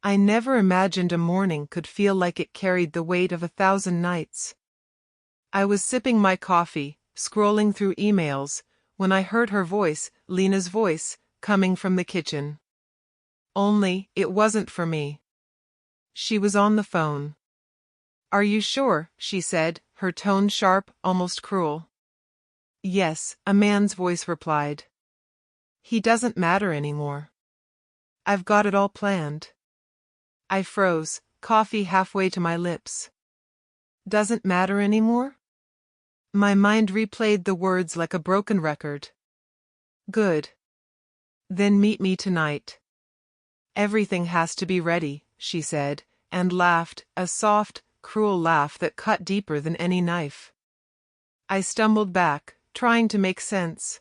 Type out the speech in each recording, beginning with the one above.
I never imagined a morning could feel like it carried the weight of 1,000 nights. I was sipping my coffee, scrolling through emails, when I heard her voice, Lena's voice, coming from the kitchen. Only, it wasn't for me. She was on the phone. "Are you sure?" she said, her tone sharp, almost cruel. "Yes," a man's voice replied. "He doesn't matter anymore. I've got it all planned." I froze, coffee halfway to my lips. "Doesn't matter anymore?" My mind replayed the words like a broken record. "Good. Then meet me tonight." "Everything has to be ready," she said, and laughed, a soft, cruel laugh that cut deeper than any knife. I stumbled back, trying to make sense.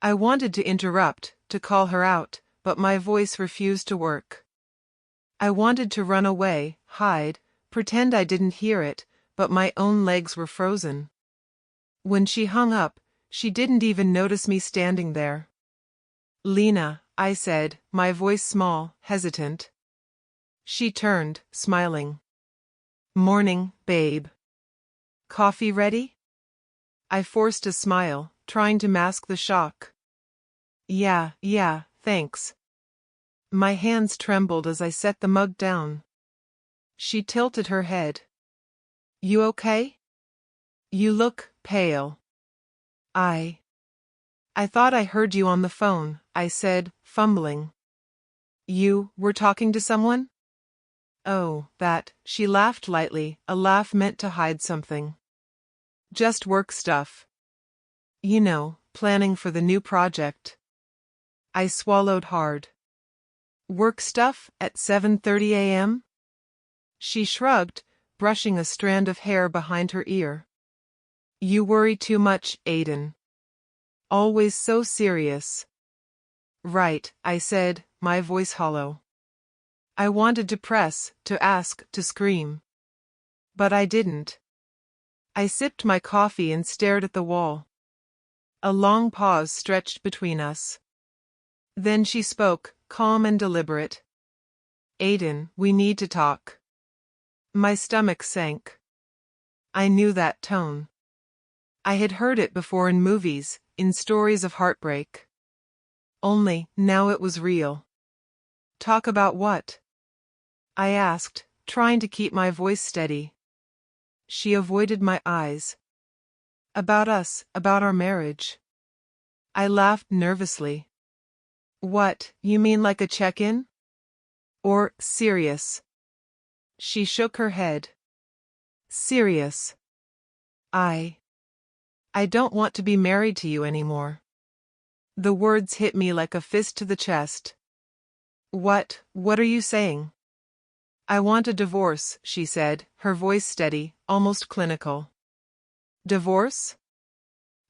I wanted to interrupt, to call her out, but my voice refused to work. I wanted to run away, hide, pretend I didn't hear it, but my own legs were frozen. When she hung up, she didn't even notice me standing there. "Lena," I said, my voice small, hesitant. She turned, smiling. "Morning, babe. Coffee ready?" I forced a smile, trying to mask the shock. Yeah, thanks." My hands trembled as I set the mug down. She tilted her head. "You okay? You look pale." I thought I heard you on the phone," I said, fumbling. "You were talking to someone?" "Oh, that," she laughed lightly, a laugh meant to hide something. "Just work stuff. You know, planning for the new project." I swallowed hard. "Work stuff at 7:30 a.m.? She shrugged, brushing a strand of hair behind her ear. "You worry too much, Aiden. Always so serious." "Right," I said, my voice hollow. I wanted to press, to ask, to scream. But I didn't. I sipped my coffee and stared at the wall. A long pause stretched between us. Then she spoke, calm and deliberate. "Aiden, we need to talk." My stomach sank. I knew that tone. I had heard it before in movies, in stories of heartbreak. Only, now it was real. "Talk about what?" I asked, trying to keep my voice steady. She avoided my eyes. "About us, about our marriage." I laughed nervously. "What, you mean like a check-in? Or serious?" She shook her head. "Serious. I don't want to be married to you anymore." The words hit me like a fist to the chest. What are you saying?" "I want a divorce," she said, her voice steady, almost clinical. "Divorce?"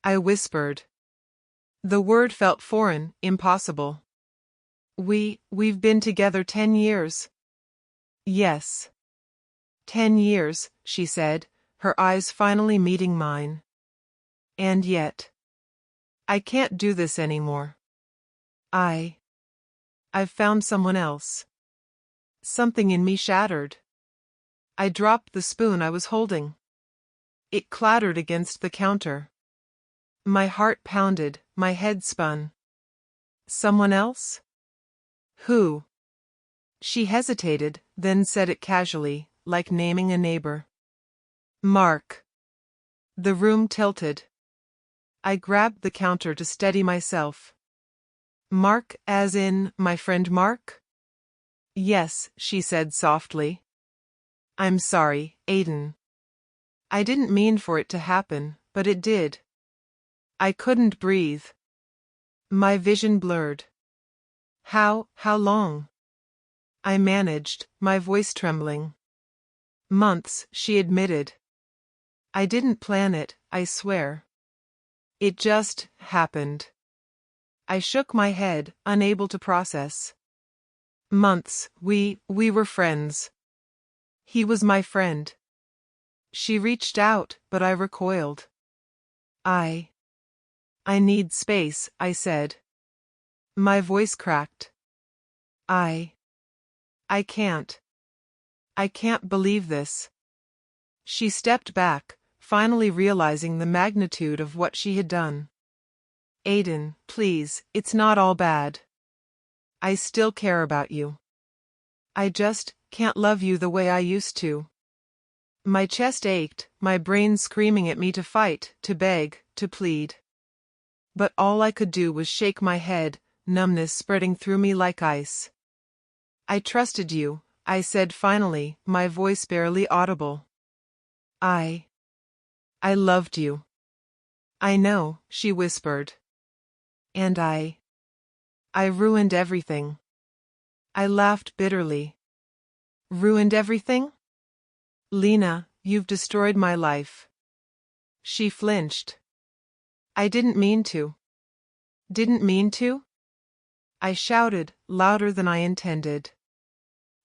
I whispered. The word felt foreign, impossible. We've been together 10 years. "Yes. 10 years," she said, her eyes finally meeting mine. "And yet, I can't do this anymore. I've found someone else." Something in me shattered. I dropped the spoon I was holding. It clattered against the counter. My heart pounded, my head spun. "Someone else? Who?" She hesitated, then said it casually, like naming a neighbor. "Mark." The room tilted. I grabbed the counter to steady myself. "Mark as in my friend Mark?" "Yes," she said softly. "I'm sorry, Aiden. I didn't mean for it to happen, but it did." I couldn't breathe. My vision blurred. How long?" I managed, my voice trembling. "Months," she admitted. "I didn't plan it, I swear. It just happened." I shook my head, unable to process. "Months, we were friends. He was my friend." She reached out, but I recoiled. I need space," I said. My voice cracked. I I can't. I can't believe this. She stepped back, finally realizing the magnitude of what she had done. Aiden, please, it's not all bad. I still care about you. I just can't love you the way I used to. My chest ached, my brain screaming at me to fight, to beg, to plead. But all I could do was shake my head, numbness spreading through me like ice. I trusted you, I said finally, my voice barely audible. I loved you. I know, she whispered. And I ruined everything. I laughed bitterly. Ruined everything? Lena, you've destroyed my life. She flinched. I didn't mean to. Didn't mean to? I shouted, louder than I intended.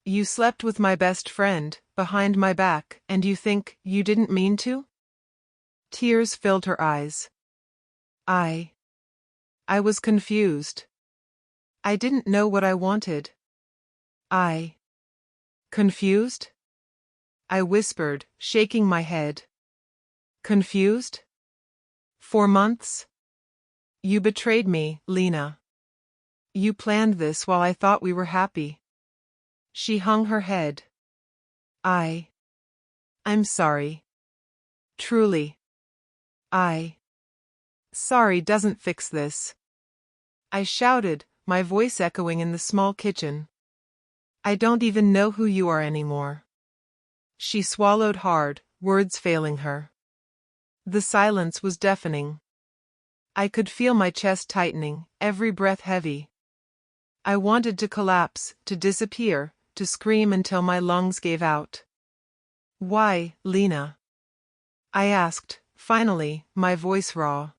You slept with my best friend, behind my back, and you think you didn't mean to? Tears filled her eyes. I was confused. I didn't know what I wanted. Confused? I whispered, shaking my head. Confused? 4 months? You betrayed me, Lena. You planned this while I thought we were happy. She hung her head. I'm sorry. Truly. Sorry doesn't fix this. I shouted, my voice echoing in the small kitchen. I don't even know who you are anymore. She swallowed hard, words failing her. The silence was deafening. I could feel my chest tightening, every breath heavy. I wanted to collapse, to disappear, to scream until my lungs gave out. Why, Lena? I asked, finally, my voice raw.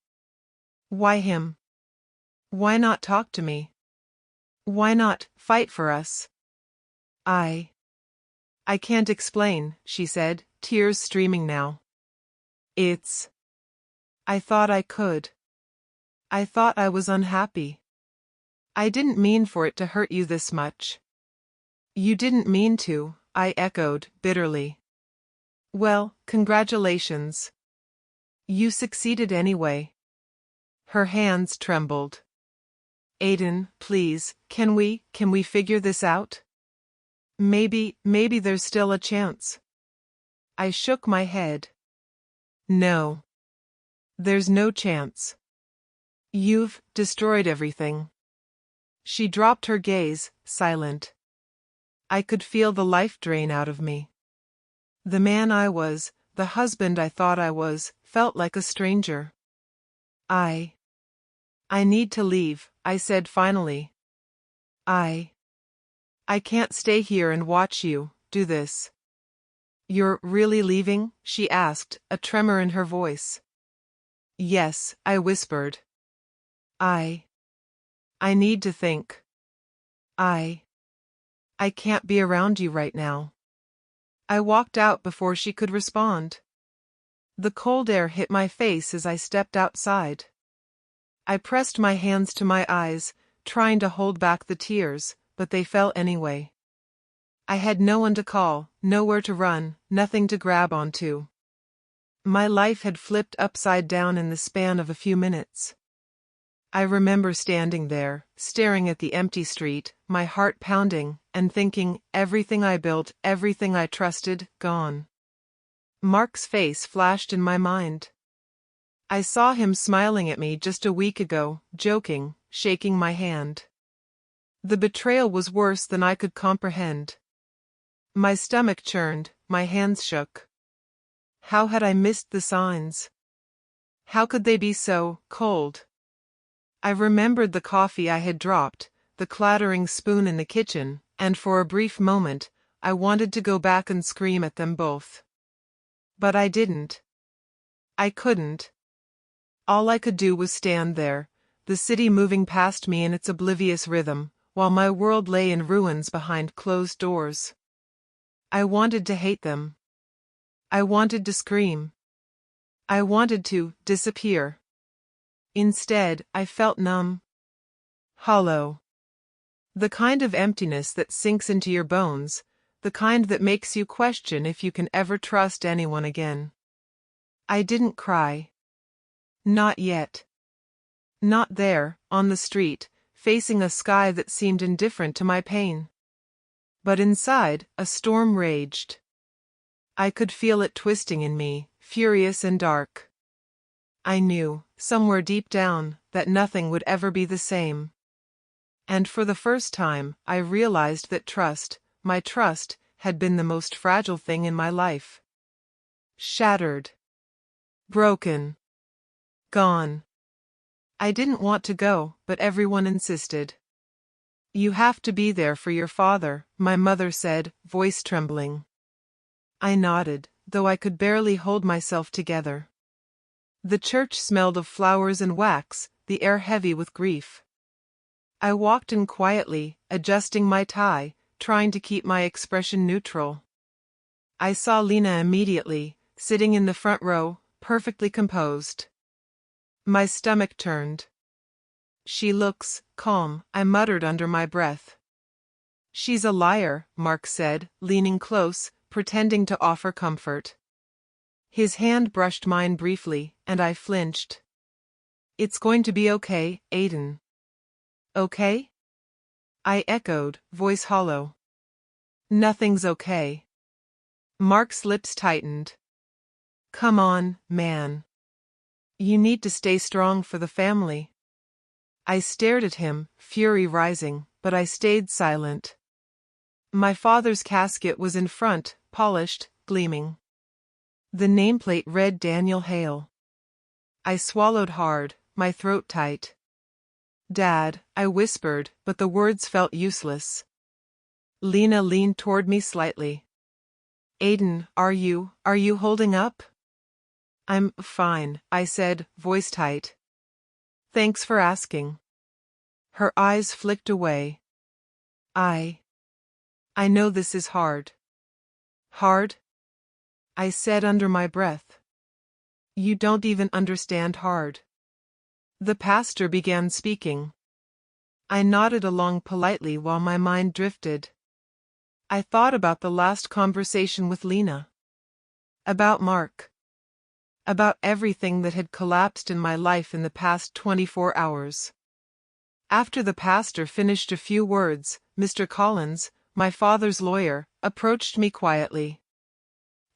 Why him? Why not talk to me? Why not fight for us? I can't explain, she said, tears streaming now. I thought I could. I thought I was unhappy. I didn't mean for it to hurt you this much. You didn't mean to, I echoed, bitterly. Well, congratulations. You succeeded anyway. Her hands trembled. Aiden, please, can we figure this out? Maybe there's still a chance. I shook my head. No. There's no chance. You've destroyed everything. She dropped her gaze, silent. I could feel the life drain out of me. The man I was, the husband I thought I was, felt like a stranger. I need to leave, I said finally. I can't stay here and watch you do this. You're really leaving? She asked, a tremor in her voice. Yes, I whispered. I need to think. I can't be around you right now. I walked out before she could respond. The cold air hit my face as I stepped outside. I pressed my hands to my eyes, trying to hold back the tears, but they fell anyway. I had no one to call, nowhere to run, nothing to grab onto. My life had flipped upside down in the span of a few minutes. I remember standing there, staring at the empty street, my heart pounding, and thinking, everything I built, everything I trusted, gone. Mark's face flashed in my mind. I saw him smiling at me just a week ago, joking, shaking my hand. The betrayal was worse than I could comprehend. My stomach churned, my hands shook. How had I missed the signs? How could they be so cold? I remembered the coffee I had dropped, the clattering spoon in the kitchen, and for a brief moment, I wanted to go back and scream at them both. But I didn't. I couldn't. All I could do was stand there, the city moving past me in its oblivious rhythm, while my world lay in ruins behind closed doors. I wanted to hate them. I wanted to scream. I wanted to disappear. Instead, I felt numb. Hollow. The kind of emptiness that sinks into your bones, the kind that makes you question if you can ever trust anyone again. I didn't cry. Not yet. Not there, on the street, facing a sky that seemed indifferent to my pain. But inside, a storm raged. I could feel it twisting in me, furious and dark. I knew, somewhere deep down, that nothing would ever be the same. And for the first time, I realized that trust, my trust, had been the most fragile thing in my life. Shattered. Broken. Gone. I didn't want to go, but everyone insisted. You have to be there for your father, my mother said, voice trembling. I nodded, though I could barely hold myself together. The church smelled of flowers and wax, the air heavy with grief. I walked in quietly, adjusting my tie, trying to keep my expression neutral. I saw Lena immediately, sitting in the front row, perfectly composed. My stomach turned. She looks calm, I muttered under my breath. She's a liar, Mark said, leaning close, pretending to offer comfort. His hand brushed mine briefly, and I flinched. It's going to be okay, Aiden. Okay? I echoed, voice hollow. Nothing's okay. Mark's lips tightened. Come on, man. You need to stay strong for the family. I stared at him, fury rising, but I stayed silent. My father's casket was in front, polished, gleaming. The nameplate read Daniel Hale. I swallowed hard, my throat tight. Dad, I whispered, but the words felt useless. Lena leaned toward me slightly. Aiden, are you holding up? I'm fine, I said, voice tight. Thanks for asking. Her eyes flicked away. I know this is hard. Hard? I said under my breath. You don't even understand hard. The pastor began speaking. I nodded along politely while my mind drifted. I thought about the last conversation with Lena. About Mark. About everything that had collapsed in my life in the past 24 hours. After the pastor finished a few words, Mr. Collins, my father's lawyer, approached me quietly.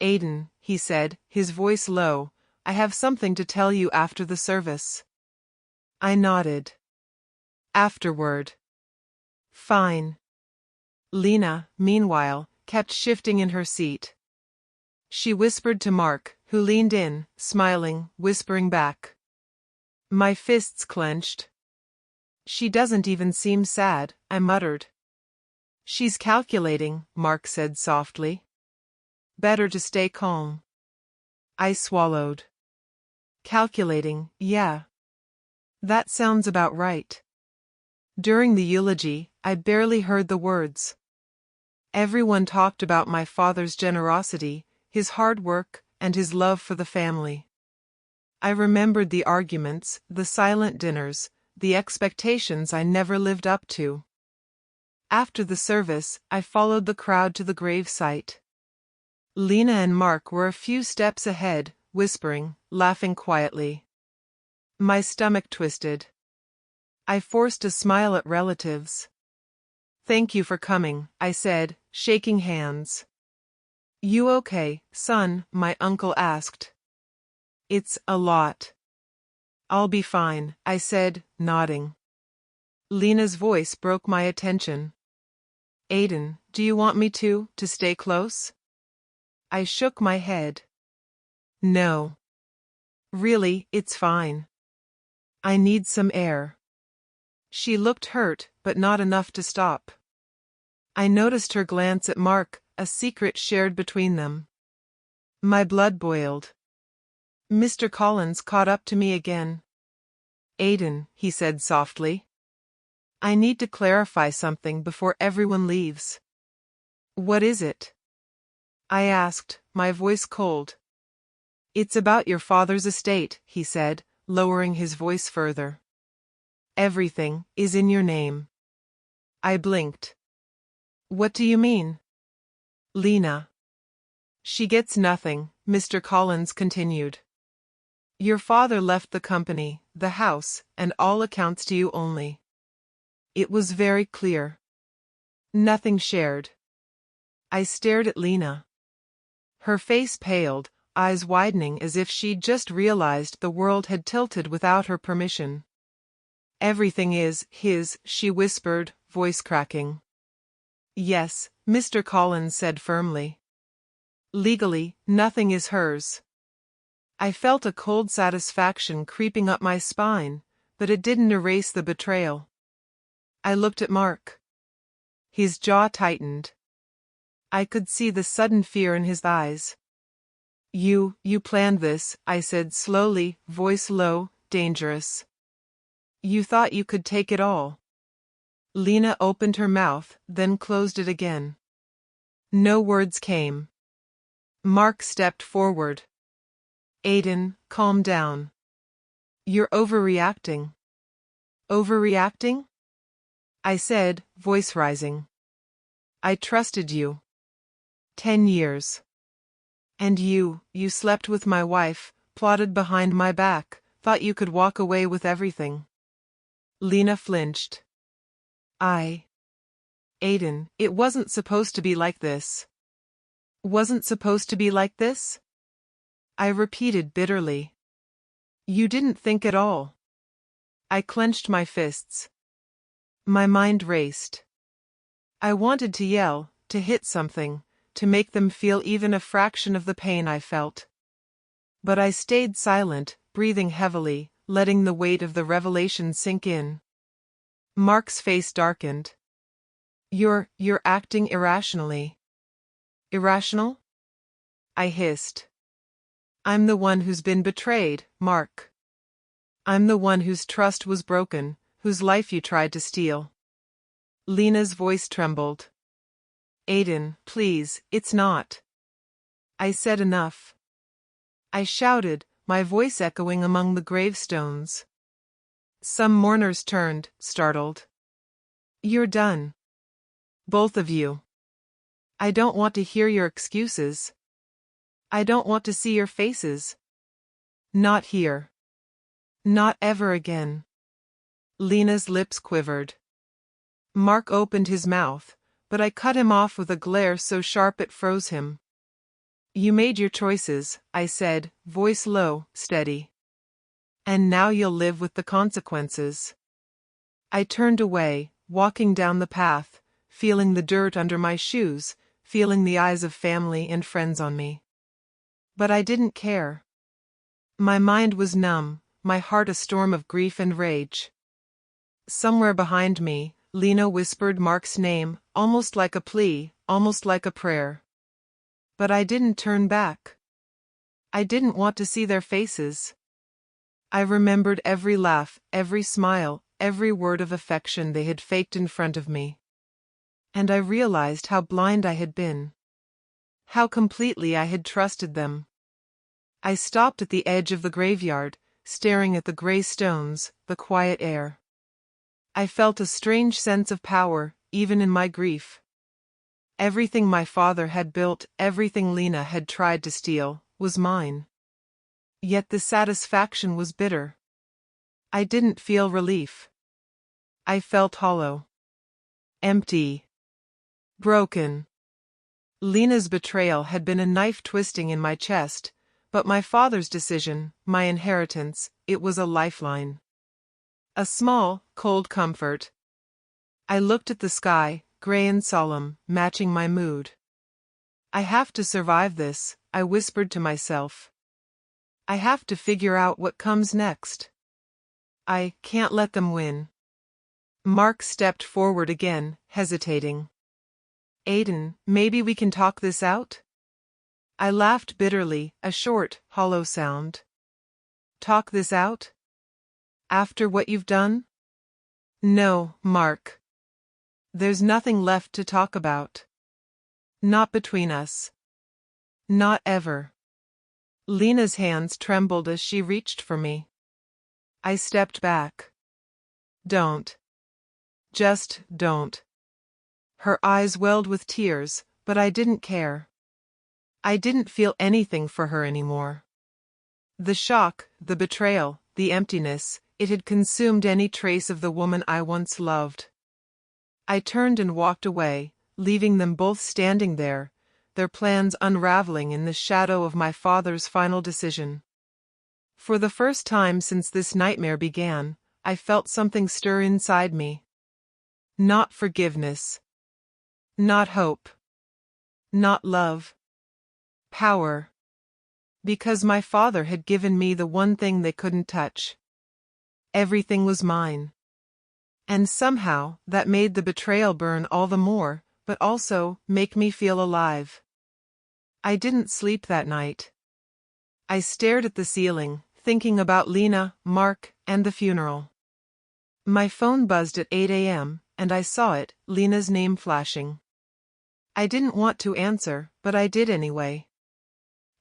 Aiden, he said, his voice low, I have something to tell you after the service. I nodded. Afterward. Fine. Lena, meanwhile, kept shifting in her seat. She whispered to Mark, who leaned in, smiling, whispering back. My fists clenched. She doesn't even seem sad, I muttered. She's calculating, Mark said softly. Better to stay calm. I swallowed. Calculating, yeah. That sounds about right. During the eulogy, I barely heard the words. Everyone talked about my father's generosity, his hard work, and his love for the family. I remembered the arguments, the silent dinners, the expectations I never lived up to. After the service, I followed the crowd to the gravesite. Lena and Mark were a few steps ahead, whispering, laughing quietly. My stomach twisted. I forced a smile at relatives. Thank you for coming, I said, shaking hands. You okay, son? My uncle asked. It's a lot. I'll be fine, I said, nodding. Lena's voice broke my attention. Aiden, do you want me to stay close? I shook my head. No. Really, it's fine. I need some air. She looked hurt, but not enough to stop. I noticed her glance at Mark, a secret shared between them. My blood boiled. Mr. Collins caught up to me again. Aiden, he said softly. I need to clarify something before everyone leaves. What is it? I asked, my voice cold. It's about your father's estate, he said, lowering his voice further. Everything is in your name. I blinked. What do you mean? Lena. She gets nothing, Mr. Collins continued. Your father left the company, the house, and all accounts to you only. It was very clear. Nothing shared. I stared at Lena. Her face paled, eyes widening as if she'd just realized the world had tilted without her permission. Everything is his, she whispered, voice cracking. Yes, Mr. Collins said firmly. Legally, nothing is hers. I felt a cold satisfaction creeping up my spine, but it didn't erase the betrayal. I looked at Mark. His jaw tightened. I could see the sudden fear in his eyes. You planned this, I said slowly, voice low, dangerous. You thought you could take it all. Lena opened her mouth, then closed it again. No words came. Mark stepped forward. Aiden, calm down. You're overreacting. Overreacting? I said, voice rising. I trusted you. 10 years. And you slept with my wife, plotted behind my back, thought you could walk away with everything. Lena flinched. Aiden, it wasn't supposed to be like this. Wasn't supposed to be like this? I repeated bitterly. You didn't think at all. I clenched my fists. My mind raced. I wanted to yell, to hit something, to make them feel even a fraction of the pain I felt. But I stayed silent, breathing heavily, letting the weight of the revelation sink in. Mark's face darkened. You're acting irrationally. Irrational? I hissed. I'm the one who's been betrayed, Mark. I'm the one whose trust was broken, whose life you tried to steal. Lena's voice trembled. Aiden, please, it's not. I said enough. I shouted, my voice echoing among the gravestones. Some mourners turned, startled. You're done. Both of you. I don't want to hear your excuses. I don't want to see your faces. Not here. Not ever again. Lena's lips quivered. Mark opened his mouth, but I cut him off with a glare so sharp it froze him. You made your choices, I said, voice low, steady. And now you'll live with the consequences. I turned away, walking down the path, feeling the dirt under my shoes, feeling the eyes of family and friends on me. But I didn't care. My mind was numb, my heart a storm of grief and rage. Somewhere behind me, Lena whispered Mark's name, almost like a plea, almost like a prayer. But I didn't turn back. I didn't want to see their faces. I remembered every laugh, every smile, every word of affection they had faked in front of me. And I realized how blind I had been. How completely I had trusted them. I stopped at the edge of the graveyard, staring at the gray stones, the quiet air. I felt a strange sense of power, even in my grief. Everything my father had built, everything Lena had tried to steal, was mine. Yet the satisfaction was bitter. I didn't feel relief. I felt hollow. Empty. Broken. Lena's betrayal had been a knife twisting in my chest, but my father's decision, my inheritance, it was a lifeline. A small, cold comfort. I looked at the sky, gray and solemn, matching my mood. I have to survive this, I whispered to myself. I have to figure out what comes next. I can't let them win. Mark stepped forward again, hesitating. Aiden, maybe we can talk this out? I laughed bitterly, a short, hollow sound. Talk this out? After what you've done? No, Mark. There's nothing left to talk about. Not between us. Not ever. Lena's hands trembled as she reached for me. I stepped back. Don't. Just don't. Her eyes welled with tears, but I didn't care. I didn't feel anything for her anymore. The shock, the betrayal, the emptiness, it had consumed any trace of the woman I once loved. I turned and walked away, leaving them both standing there, their plans unraveling in the shadow of my father's final decision. For the first time since this nightmare began, I felt something stir inside me. Not forgiveness. Not hope. Not love. Power. Because my father had given me the one thing they couldn't touch. Everything was mine. And somehow, that made the betrayal burn all the more, but also make me feel alive. I didn't sleep that night. I stared at the ceiling, thinking about Lena, Mark, and the funeral. My phone buzzed at 8 a.m., and I saw it, Lena's name flashing. I didn't want to answer, but I did anyway.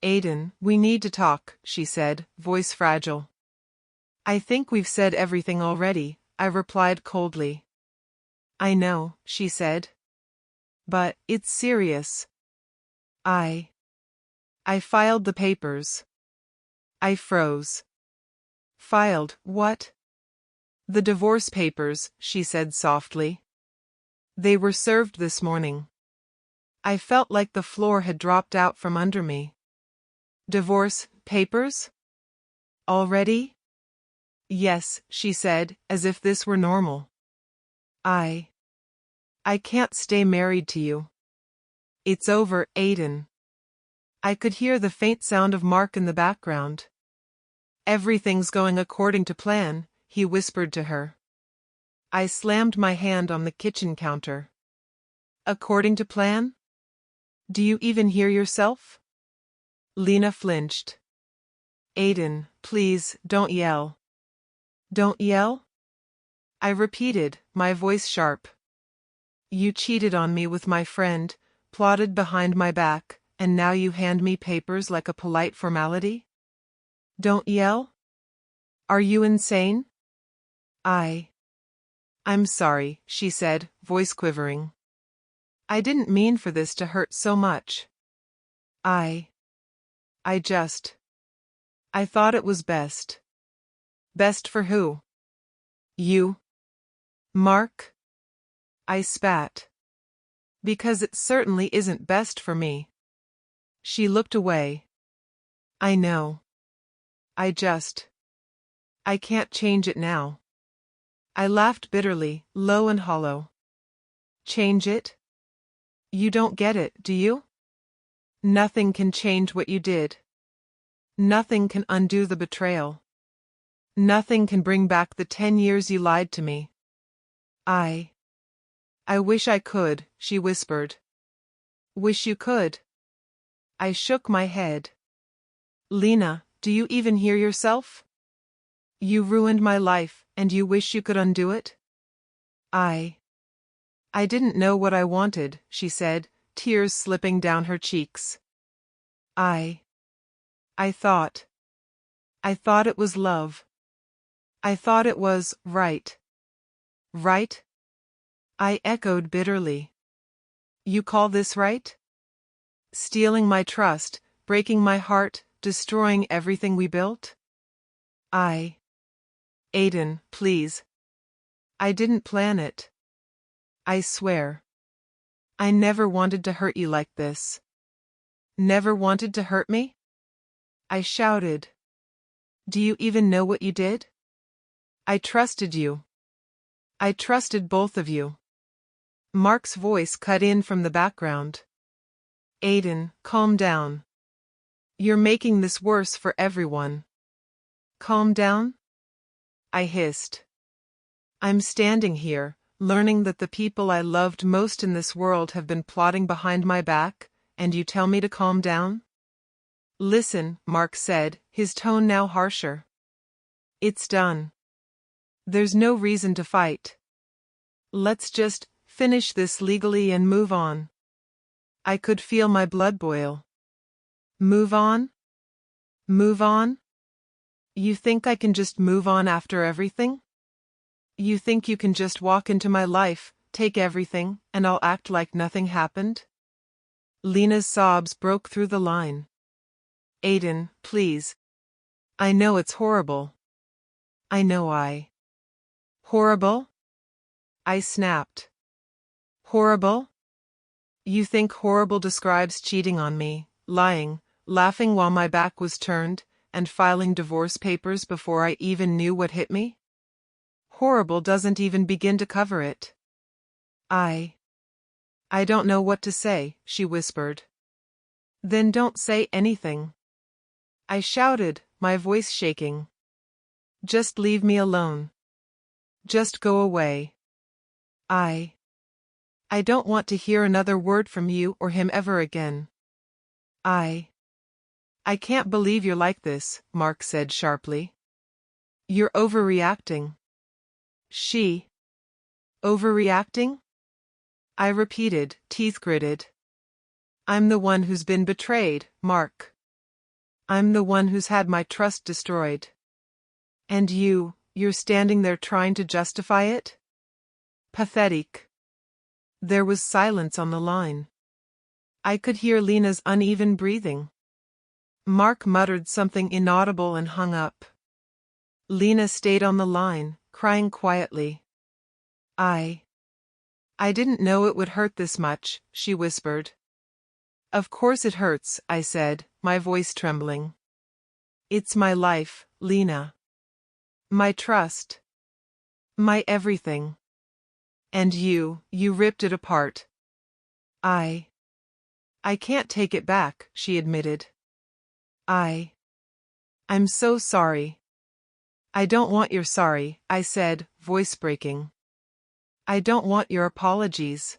Aiden, we need to talk, she said, voice fragile. I think we've said everything already, I replied coldly. I know, she said. But, it's serious. I filed the papers. I froze. Filed, what? The divorce papers, she said softly. They were served this morning. I felt like the floor had dropped out from under me. Divorce papers? Already? Yes, she said, as if this were normal. I can't stay married to you. It's over, Aiden. I could hear the faint sound of Mark in the background. Everything's going according to plan, he whispered to her. I slammed my hand on the kitchen counter. According to plan? Do you even hear yourself? Lena flinched. Aiden, please, don't yell. Don't yell? I repeated, my voice sharp. You cheated on me with my friend, plotted behind my back, and now you hand me papers like a polite formality? Don't yell? Are you insane? I'm sorry, she said, voice quivering. I didn't mean for this to hurt so much. I thought it was best. Best for who? You? Mark? I spat. Because it certainly isn't best for me. She looked away. I know. I can't change it now. I laughed bitterly, low and hollow. Change it? You don't get it, do you? Nothing can change what you did. Nothing can undo the betrayal. Nothing can bring back the 10 years you lied to me. I wish I could, she whispered. Wish you could? I shook my head. Lena, do you even hear yourself? You ruined my life, and you wish you could undo it? I didn't know what I wanted, she said, tears slipping down her cheeks. I thought it was love. I thought it was right. Right? I echoed bitterly. You call this right? Stealing my trust, breaking my heart, destroying everything we built? Aiden, please. I didn't plan it. I swear. I never wanted to hurt you like this. Never wanted to hurt me? I shouted. Do you even know what you did? I trusted you. I trusted both of you. Mark's voice cut in from the background. Aiden, calm down. You're making this worse for everyone. Calm down? I hissed. I'm standing here, learning that the people I loved most in this world have been plotting behind my back, and you tell me to calm down? Listen, Mark said, his tone now harsher. It's done. There's no reason to fight. Let's just finish this legally and move on. I could feel my blood boil. Move on? Move on? You think I can just move on after everything? You think you can just walk into my life, take everything, and I'll act like nothing happened? Lena's sobs broke through the line. Aiden, please. I know it's horrible. I know. Horrible? I snapped. Horrible? You think horrible describes cheating on me, lying, laughing while my back was turned, and filing divorce papers before I even knew what hit me? Horrible doesn't even begin to cover it. I don't know what to say, she whispered. Then don't say anything. I shouted, my voice shaking. Just leave me alone. Just go away. I don't want to hear another word from you or him ever again. I can't believe you're like this, Mark said sharply. You're overreacting. She. Overreacting? I repeated, teeth gritted. I'm the one who's been betrayed, Mark. I'm the one who's had my trust destroyed. And you're standing there trying to justify it? Pathetic. There was silence on the line. I could hear Lena's uneven breathing. Mark muttered something inaudible and hung up. Lena stayed on the line, crying quietly. I didn't know it would hurt this much, she whispered. Of course it hurts, I said, my voice trembling. It's my life, Lena. My trust. My everything. And you ripped it apart. I can't take it back, she admitted. I'm so sorry. I don't want your sorry, I said, voice breaking. I don't want your apologies.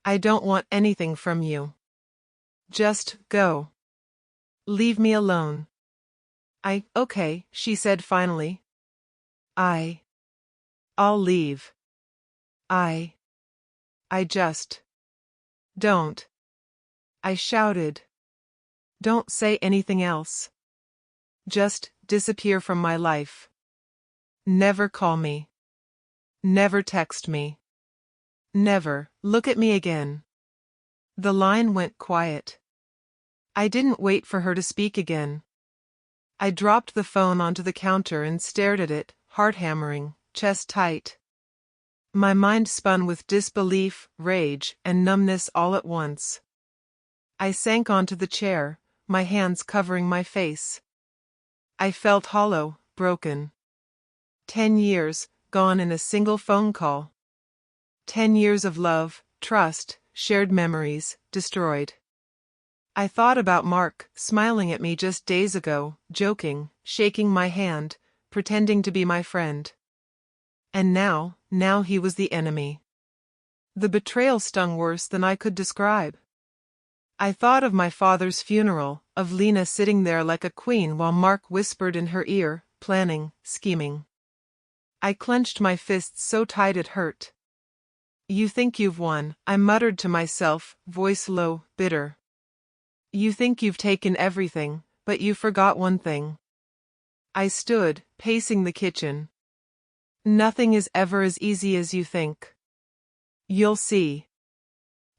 I don't want anything from you. Just go. Leave me alone. Okay, she said finally. I'll leave. I just don't. I shouted. Don't say anything else. Just disappear from my life. Never call me. Never text me. Never look at me again. The line went quiet. I didn't wait for her to speak again. I dropped the phone onto the counter and stared at it, heart hammering, chest tight. My mind spun with disbelief, rage, and numbness all at once. I sank onto the chair, my hands covering my face. I felt hollow, broken. 10 years, gone in a single phone call. 10 years of love, trust, shared memories, destroyed. I thought about Mark, smiling at me just days ago, joking, shaking my hand, pretending to be my friend. And now he was the enemy. The betrayal stung worse than I could describe. I thought of my father's funeral, of Lena sitting there like a queen while Mark whispered in her ear, planning, scheming. I clenched my fists so tight it hurt. You think you've won, I muttered to myself, voice low, bitter. You think you've taken everything, but you forgot one thing. I stood, pacing the kitchen. Nothing is ever as easy as you think. You'll see.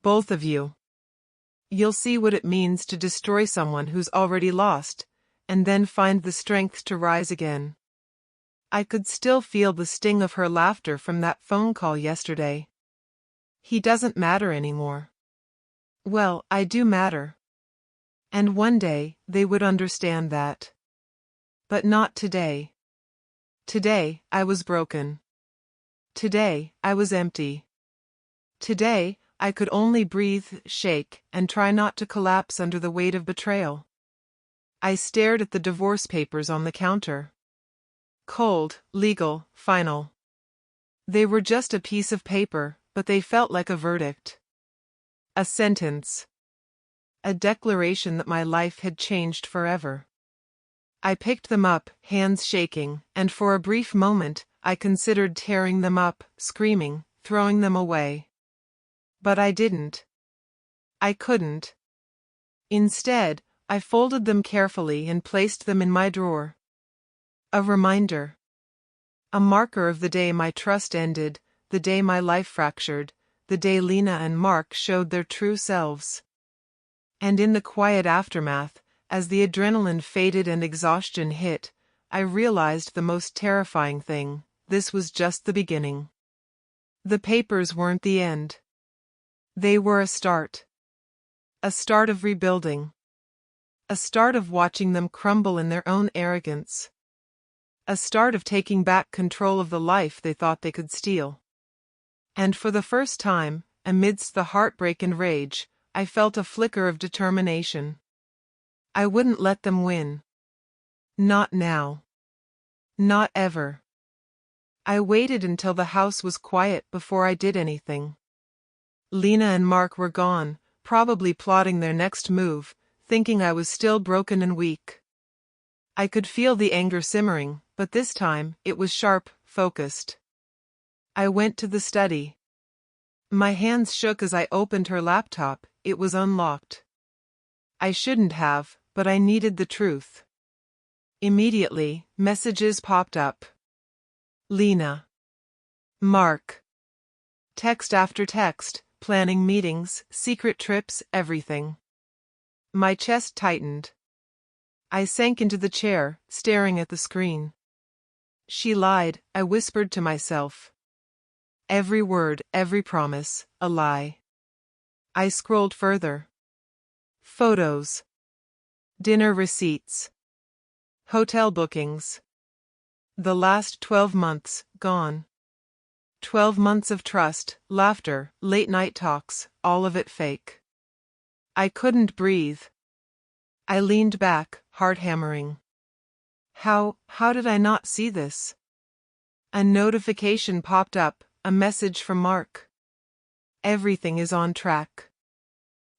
Both of you. You'll see what it means to destroy someone who's already lost, and then find the strength to rise again. I could still feel the sting of her laughter from that phone call yesterday. He doesn't matter anymore. Well, I do matter. And one day, they would understand that. But not today. Today, I was broken. Today, I was empty. Today, I could only breathe, shake, and try not to collapse under the weight of betrayal. I stared at the divorce papers on the counter. Cold, legal, final. They were just a piece of paper, but they felt like a verdict. A sentence. A declaration that my life had changed forever. I picked them up, hands shaking, and for a brief moment, I considered tearing them up, screaming, throwing them away. But I didn't. I couldn't. Instead, I folded them carefully and placed them in my drawer. A reminder. A marker of the day my trust ended, the day my life fractured, the day Lena and Mark showed their true selves. And in the quiet aftermath, as the adrenaline faded and exhaustion hit, I realized the most terrifying thing: this was just the beginning. The papers weren't the end. They were a start. A start of rebuilding. A start of watching them crumble in their own arrogance. A start of taking back control of the life they thought they could steal. And for the first time, amidst the heartbreak and rage, I felt a flicker of determination. I wouldn't let them win. Not now. Not ever. I waited until the house was quiet before I did anything. Lena and Mark were gone, probably plotting their next move, thinking I was still broken and weak. I could feel the anger simmering, but this time, it was sharp, focused. I went to the study. My hands shook as I opened her laptop. It was unlocked. I shouldn't have, but I needed the truth. Immediately, messages popped up. Lena. Mark. Text after text, planning meetings, secret trips, everything. My chest tightened. I sank into the chair, staring at the screen. She lied, I whispered to myself. Every word, every promise, a lie. I scrolled further. Photos. Dinner receipts. Hotel bookings. The last 12 months, gone. 12 months of trust, laughter, late-night talks, all of it fake. I couldn't breathe. I leaned back, heart hammering. How did I not see this? A notification popped up, a message from Mark. Everything is on track.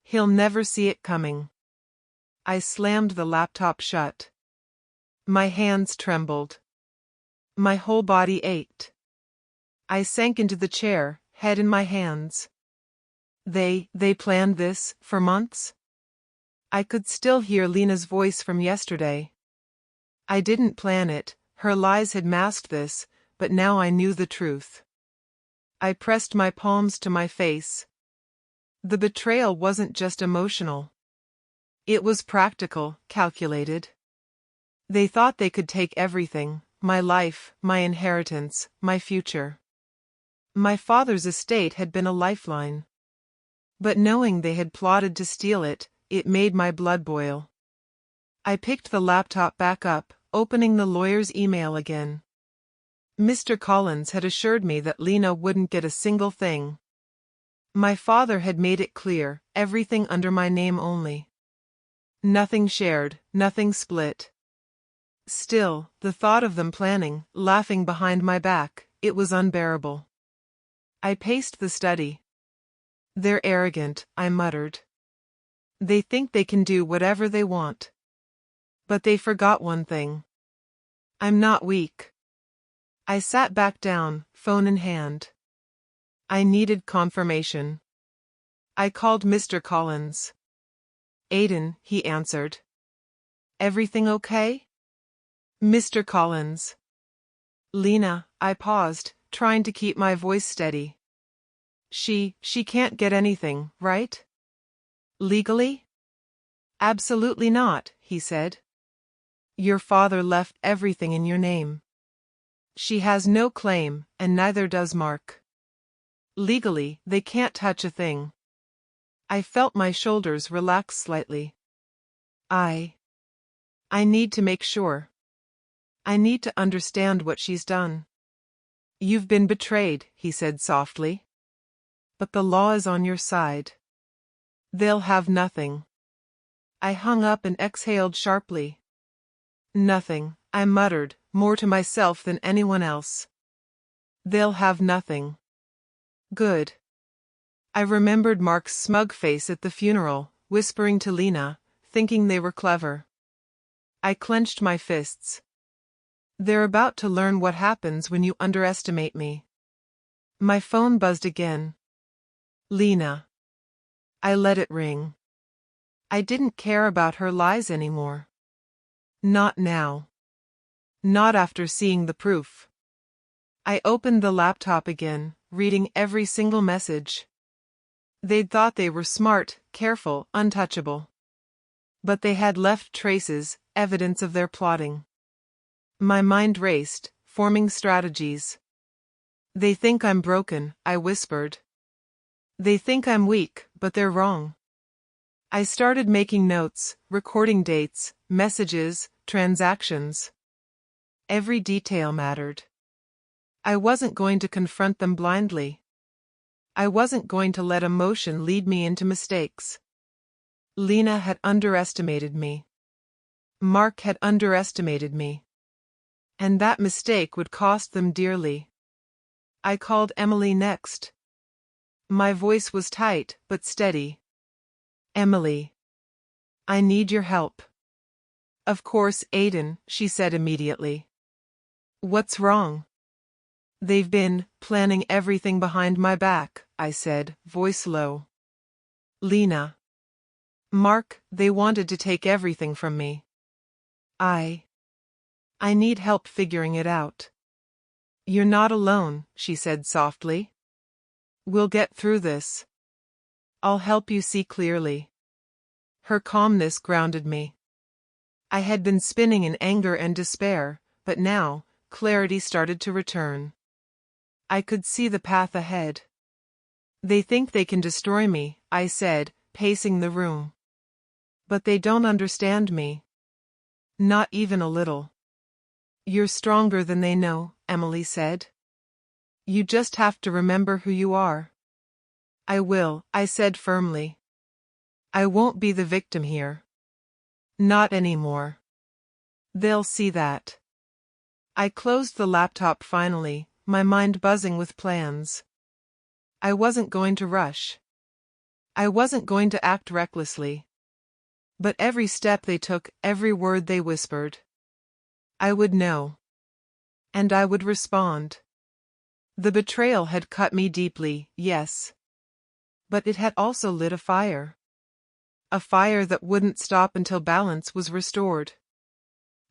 He'll never see it coming. I slammed the laptop shut. My hands trembled. My whole body ached. I sank into the chair, head in my hands. They planned this for months? I could still hear Lena's voice from yesterday. I didn't plan it, her lies had masked this, but now I knew the truth. I pressed my palms to my face. The betrayal wasn't just emotional. It was practical, calculated. They thought they could take everything: my life, my inheritance, my future. My father's estate had been a lifeline. But knowing they had plotted to steal it, it made my blood boil. I picked the laptop back up, opening the lawyer's email again. Mr. Collins had assured me that Lena wouldn't get a single thing. My father had made it clear, everything under my name only. Nothing shared, nothing split. Still, the thought of them planning, laughing behind my back, it was unbearable. I paced the study. They're arrogant, I muttered. They think they can do whatever they want. But they forgot one thing. I'm not weak. I sat back down, phone in hand. I needed confirmation. I called Mr. Collins. Aiden, he answered. Everything okay? Mr. Collins. Lena, I paused, trying to keep my voice steady. She can't get anything, right? Legally? Absolutely not, he said. Your father left everything in your name. She has no claim, and neither does Mark. Legally, they can't touch a thing. I felt my shoulders relax slightly. I need to make sure. I need to understand what she's done. You've been betrayed, he said softly. But the law is on your side. They'll have nothing. I hung up and exhaled sharply. Nothing, I muttered, more to myself than anyone else. They'll have nothing. Good. I remembered Mark's smug face at the funeral, whispering to Lena, thinking they were clever. I clenched my fists. They're about to learn what happens when you underestimate me. My phone buzzed again. Lena. I let it ring. I didn't care about her lies anymore. Not now. Not after seeing the proof. I opened the laptop again, reading every single message. They'd thought they were smart, careful, untouchable. But they had left traces, evidence of their plotting. My mind raced, forming strategies. They think I'm broken, I whispered. They think I'm weak, but they're wrong. I started making notes, recording dates, messages, transactions. Every detail mattered. I wasn't going to confront them blindly. I wasn't going to let emotion lead me into mistakes. Lena had underestimated me. Mark had underestimated me. And that mistake would cost them dearly. I called Emily next. My voice was tight, but steady. Emily. I need your help. Of course, Aiden, she said immediately. What's wrong? They've been planning everything behind my back, I said, voice low. Lena. Mark, they wanted to take everything from me. I need help figuring it out. You're not alone, she said softly. We'll get through this. I'll help you see clearly. Her calmness grounded me. I had been spinning in anger and despair, but now, clarity started to return. I could see the path ahead. They think they can destroy me, I said, pacing the room. But they don't understand me. Not even a little. You're stronger than they know, Emily said. You just have to remember who you are. I will, I said firmly. I won't be the victim here. Not anymore. They'll see that. I closed the laptop finally, my mind buzzing with plans. I wasn't going to rush. I wasn't going to act recklessly. But every step they took, every word they whispered, I would know. And I would respond. The betrayal had cut me deeply, yes. But it had also lit a fire. A fire that wouldn't stop until balance was restored.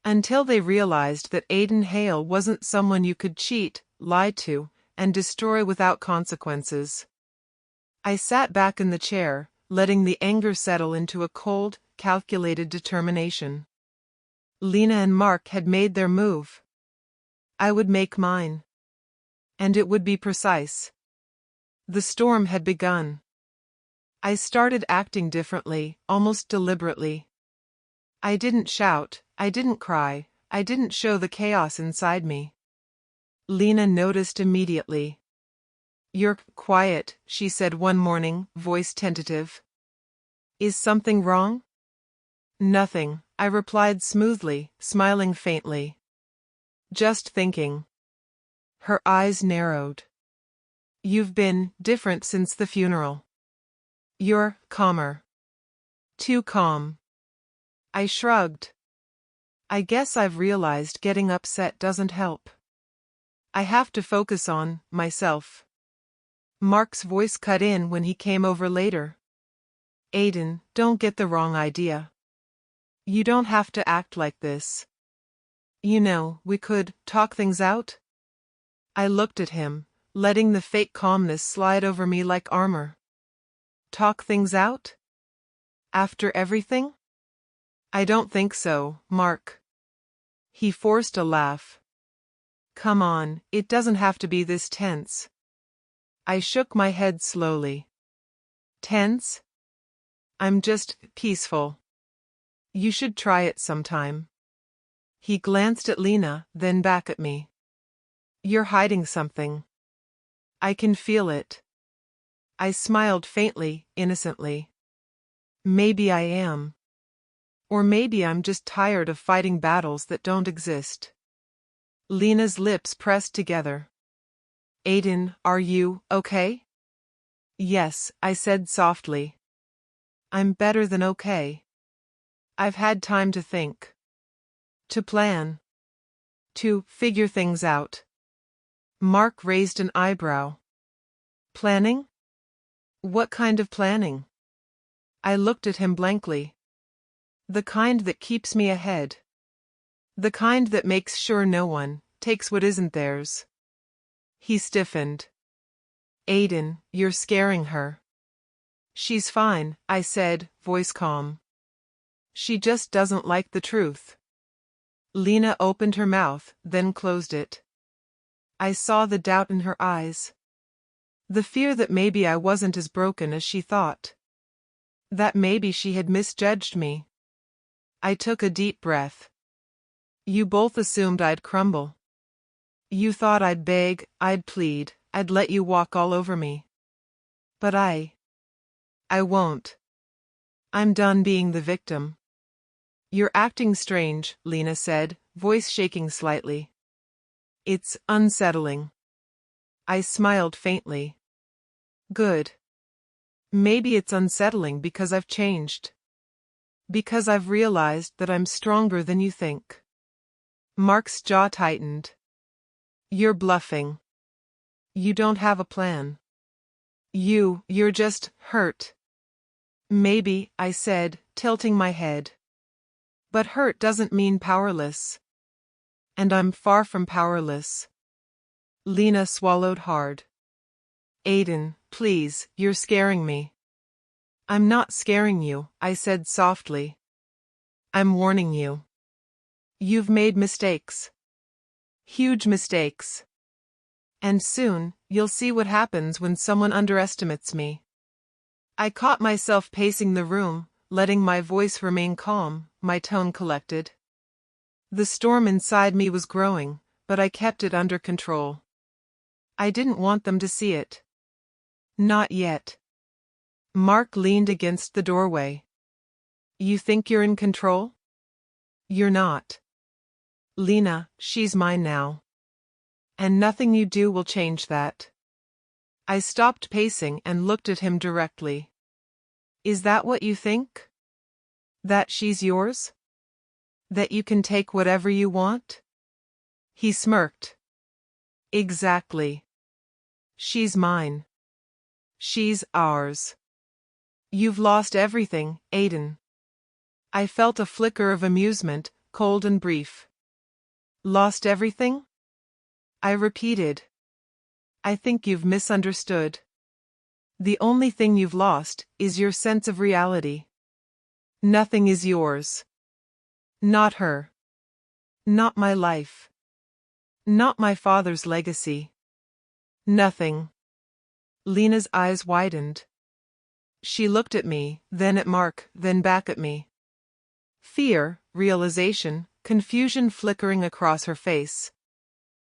Until they realized that Aiden Hale wasn't someone you could cheat, lie to, and destroy without consequences. I sat back in the chair, letting the anger settle into a cold, calculated determination. Lena and Mark had made their move. I would make mine. And it would be precise. The storm had begun. I started acting differently, almost deliberately. I didn't shout, I didn't cry, I didn't show the chaos inside me. Lena noticed immediately. You're quiet, she said one morning, voice tentative. Is something wrong? Nothing, I replied smoothly, smiling faintly. Just thinking. Her eyes narrowed. You've been different since the funeral. You're calmer. Too calm. I shrugged. I guess I've realized getting upset doesn't help. I have to focus on myself. Mark's voice cut in when he came over later. Aiden, don't get the wrong idea. You don't have to act like this. You know, we could talk things out. I looked at him, letting the fake calmness slide over me like armor. Talk things out? After everything? I don't think so, Mark. He forced a laugh. Come on, it doesn't have to be this tense. I shook my head slowly. Tense? I'm just peaceful. You should try it sometime. He glanced at Lena, then back at me. You're hiding something. I can feel it. I smiled faintly, innocently. Maybe I am. Or maybe I'm just tired of fighting battles that don't exist. Lena's lips pressed together. Aiden, are you okay? Yes, I said softly. I'm better than okay. I've had time to think. To plan. To figure things out. Mark raised an eyebrow. Planning? What kind of planning? I looked at him blankly. The kind that keeps me ahead. The kind that makes sure no one takes what isn't theirs. He stiffened. Aiden, you're scaring her. She's fine, I said, voice calm. She just doesn't like the truth. Lena opened her mouth, then closed it. I saw the doubt in her eyes. The fear that maybe I wasn't as broken as she thought. That maybe she had misjudged me. I took a deep breath. You both assumed I'd crumble. You thought I'd beg, I'd plead, I'd let you walk all over me. But I won't. I'm done being the victim. You're acting strange, Lena said, voice shaking slightly. It's unsettling. I smiled faintly. Good. Maybe it's unsettling because I've changed. Because I've realized that I'm stronger than you think. Mark's jaw tightened. You're bluffing. You don't have a plan. You're just hurt. Maybe, I said, tilting my head. But hurt doesn't mean powerless. And I'm far from powerless. Lena swallowed hard. Aiden, please, you're scaring me. I'm not scaring you, I said softly. I'm warning you. You've made mistakes. Huge mistakes. And soon, you'll see what happens when someone underestimates me. I caught myself pacing the room, letting my voice remain calm, my tone collected. The storm inside me was growing, but I kept it under control. I didn't want them to see it. Not yet. Mark leaned against the doorway. You think you're in control? You're not. Lena, she's mine now. And nothing you do will change that. I stopped pacing and looked at him directly. Is that what you think? That she's yours? That you can take whatever you want? He smirked. Exactly. She's mine. She's ours. You've lost everything, Aiden. I felt a flicker of amusement, cold and brief. Lost everything? I repeated. I think you've misunderstood. The only thing you've lost is your sense of reality. Nothing is yours. Not her. Not my life. Not my father's legacy. Nothing. Lena's eyes widened. She looked at me, then at Mark, then back at me. Fear, realization, confusion flickering across her face.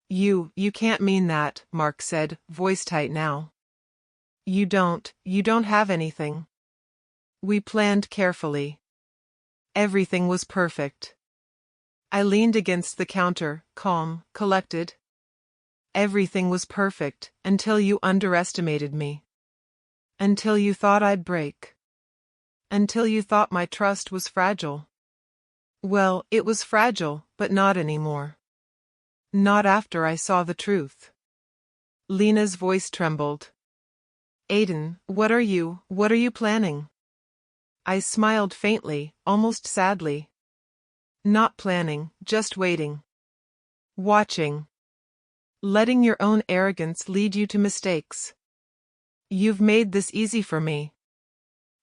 You can't mean that, Mark said, voice tight now. You don't have anything. We planned carefully. Everything was perfect. I leaned against the counter, calm, collected. Everything was perfect, until you underestimated me. Until you thought I'd break. Until you thought my trust was fragile. Well, it was fragile, but not anymore. Not after I saw the truth. Lena's voice trembled. Aiden, what are you planning? I smiled faintly, almost sadly. Not planning, just waiting. Watching. Letting your own arrogance lead you to mistakes. You've made this easy for me.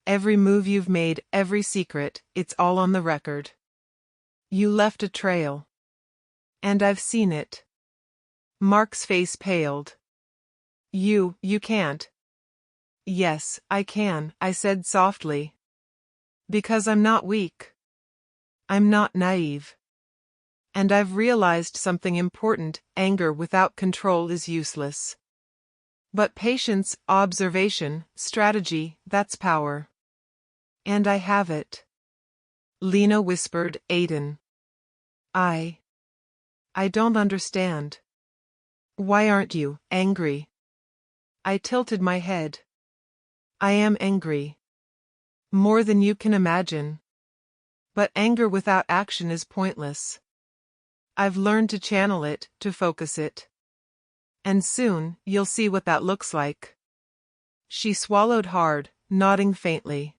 Every move you've made, every secret, it's all on the record. You left a trail. And I've seen it. Mark's face paled. You can't. Yes, I can, I said softly. Because I'm not weak. I'm not naive. And I've realized something important: anger without control is useless. But patience, observation, strategy, that's power. And I have it. Lena whispered, Aiden. I don't understand. Why aren't you angry? I tilted my head. I am angry. More than you can imagine. But anger without action is pointless. I've learned to channel it, to focus it. And soon, you'll see what that looks like. She swallowed hard, nodding faintly.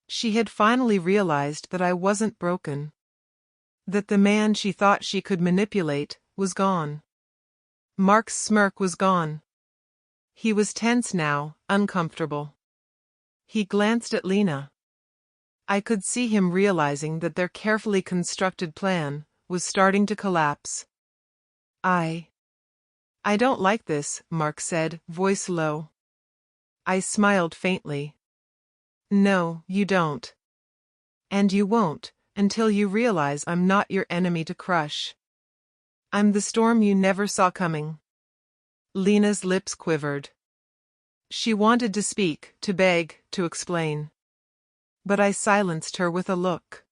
She had finally realized that I wasn't broken. That the man she thought she could manipulate was gone. Mark's smirk was gone. He was tense now, uncomfortable. He glanced at Lena. I could see him realizing that their carefully constructed plan was starting to collapse. I don't like this, Mark said, voice low. I smiled faintly. No, you don't. And you won't, until you realize I'm not your enemy to crush. I'm the storm you never saw coming. Lena's lips quivered. She wanted to speak, to beg, to explain. But I silenced her with a look.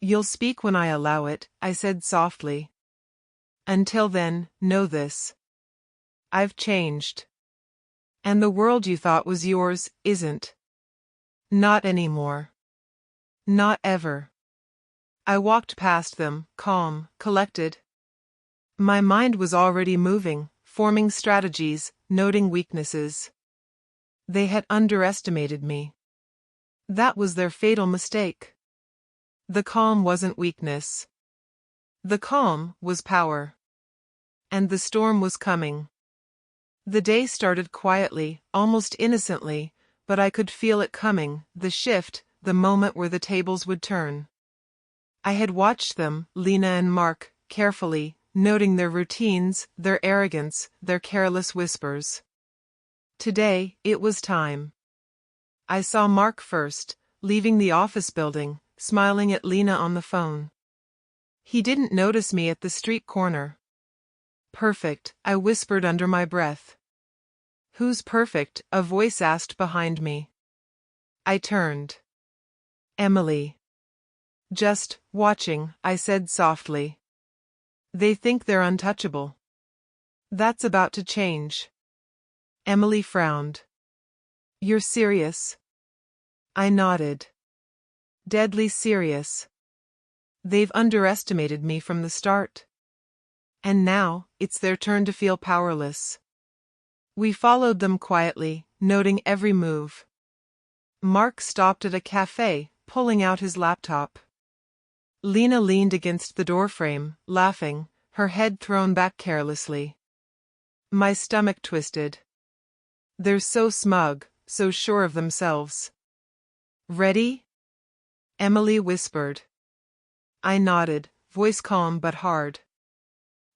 You'll speak when I allow it, I said softly. Until then, know this. I've changed. And the world you thought was yours isn't. Not anymore. Not ever. I walked past them, calm, collected. My mind was already moving, forming strategies, noting weaknesses. They had underestimated me. That was their fatal mistake. The calm wasn't weakness. The calm was power. And the storm was coming. The day started quietly, almost innocently, but I could feel it coming, the shift, the moment where the tables would turn. I had watched them, Lena and Mark, carefully, noting their routines, their arrogance, their careless whispers. Today, it was time. I saw Mark first, leaving the office building, smiling at Lena on the phone. He didn't notice me at the street corner. Perfect, I whispered under my breath. Who's perfect? A voice asked behind me. I turned. Emily. Just watching, I said softly. They think they're untouchable. That's about to change. Emily frowned. You're serious? I nodded. Deadly serious. They've underestimated me from the start. And now, it's their turn to feel powerless. We followed them quietly, noting every move. Mark stopped at a cafe, pulling out his laptop. Lena leaned against the doorframe, laughing, her head thrown back carelessly. My stomach twisted. They're so smug, so sure of themselves. Ready? Emily whispered. I nodded, voice calm but hard.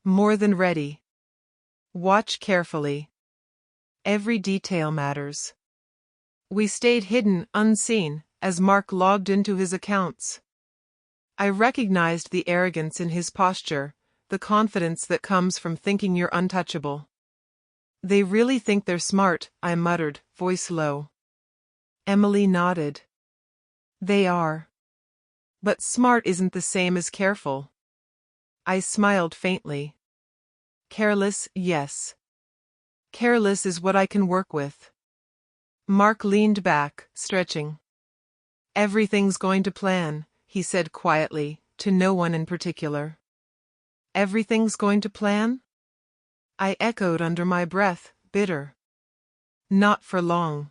More than ready. Watch carefully. Every detail matters. We stayed hidden, unseen, as Mark logged into his accounts. I recognized the arrogance in his posture, the confidence that comes from thinking you're untouchable. They really think they're smart, I muttered, voice low. Emily nodded. They are. But smart isn't the same as careful. I smiled faintly. Careless, yes. Careless is what I can work with. Mark leaned back, stretching. Everything's going to plan, he said quietly, to no one in particular. Everything's going to plan? I echoed under my breath, bitter. Not for long.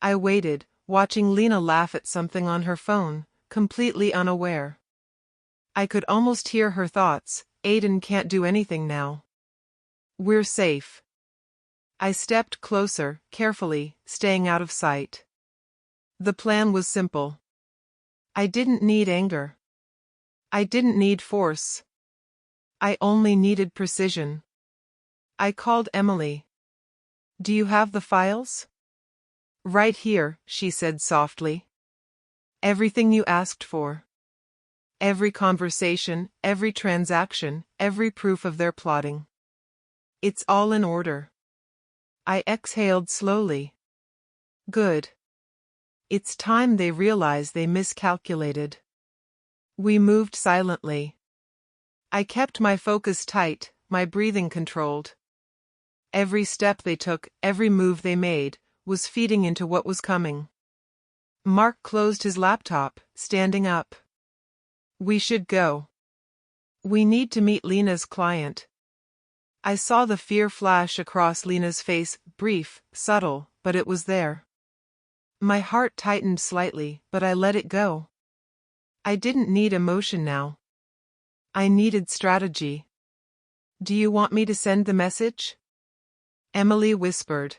I waited, watching Lena laugh at something on her phone, completely unaware. I could almost hear her thoughts, Aiden can't do anything now. We're safe. I stepped closer, carefully, staying out of sight. The plan was simple. I didn't need anger. I didn't need force. I only needed precision. I called Emily. Do you have the files? Right here, she said softly. Everything you asked for. Every conversation, every transaction, every proof of their plotting. It's all in order. I exhaled slowly. Good. It's time they realize they miscalculated. We moved silently. I kept my focus tight, my breathing controlled. Every step they took, every move they made, was feeding into what was coming. Mark closed his laptop, standing up. We should go. We need to meet Lena's client. I saw the fear flash across Lena's face, brief, subtle, but it was there. My heart tightened slightly, but I let it go. I didn't need emotion now. I needed strategy. Do you want me to send the message? Emily whispered.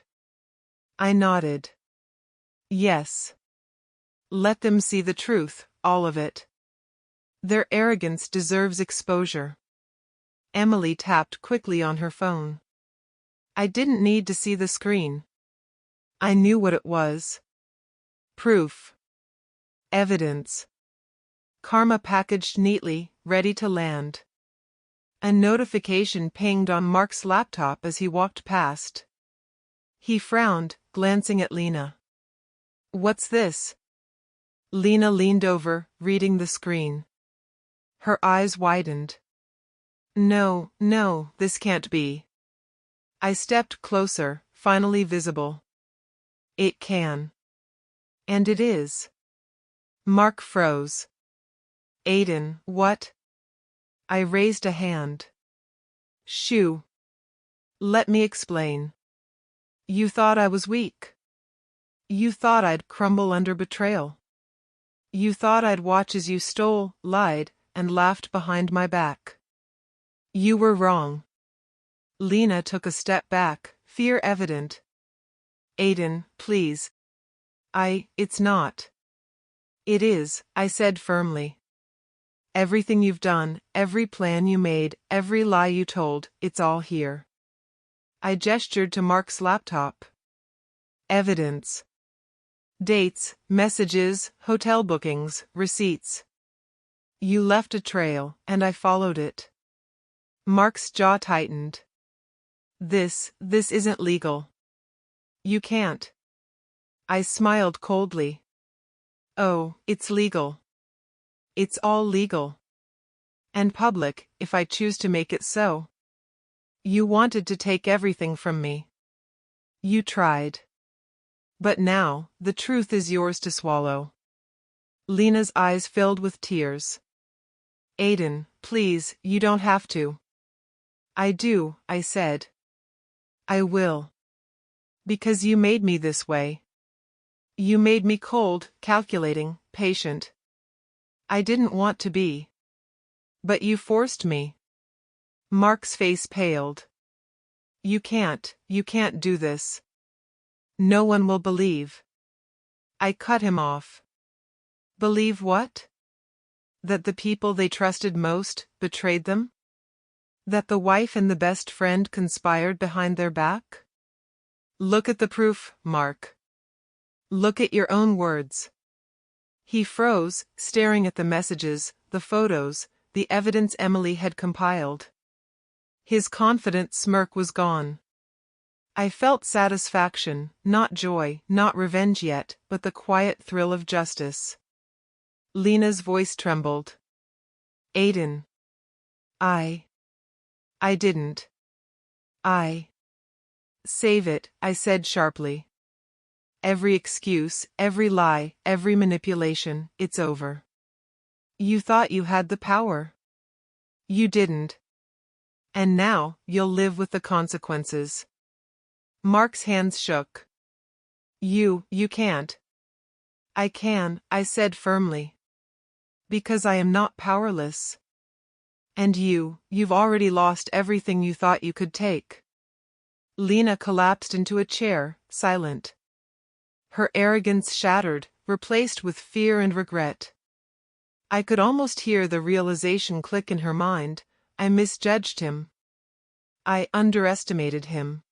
I nodded. Yes. Let them see the truth, all of it. Their arrogance deserves exposure. Emily tapped quickly on her phone. I didn't need to see the screen. I knew what it was. Proof. Evidence. Karma packaged neatly, ready to land. A notification pinged on Mark's laptop as he walked past. He frowned, glancing at Lena. What's this? Lena leaned over, reading the screen. Her eyes widened. No, this can't be. I stepped closer, finally visible. It can. And it is. Mark froze. Aiden, what? I raised a hand. Shoo. Let me explain. You thought I was weak. You thought I'd crumble under betrayal. You thought I'd watch as you stole, lied, and laughed behind my back. You were wrong. Lena took a step back, fear evident. Aiden, please. It's not. It is, I said firmly. Everything you've done, every plan you made, every lie you told, it's all here. I gestured to Mark's laptop. Evidence. Dates, messages, hotel bookings, receipts. You left a trail, and I followed it. Mark's jaw tightened. This isn't legal. You can't. I smiled coldly. Oh, it's legal. It's all legal. And public, if I choose to make it so. You wanted to take everything from me. You tried. But now, the truth is yours to swallow. Lena's eyes filled with tears. Aiden, please, you don't have to. I do, I said. I will. Because you made me this way. You made me cold, calculating, patient. I didn't want to be. But you forced me. Mark's face paled. You can't do this. No one will believe. I cut him off. Believe what? That the people they trusted most betrayed them? That the wife and the best friend conspired behind their back? Look at the proof, Mark. Look at your own words. He froze, staring at the messages, the photos, the evidence Emily had compiled. His confident smirk was gone. I felt satisfaction, not joy, not revenge yet, but the quiet thrill of justice. Lena's voice trembled. Aiden. I didn't. Save it, I said sharply. Every excuse, every lie, every manipulation, it's over. You thought you had the power. You didn't. And now, you'll live with the consequences. Mark's hands shook. You can't. I can, I said firmly. Because I am not powerless. And you've already lost everything you thought you could take. Lena collapsed into a chair, silent. Her arrogance shattered, replaced with fear and regret. I could almost hear the realization click in her mind. I misjudged him. I underestimated him.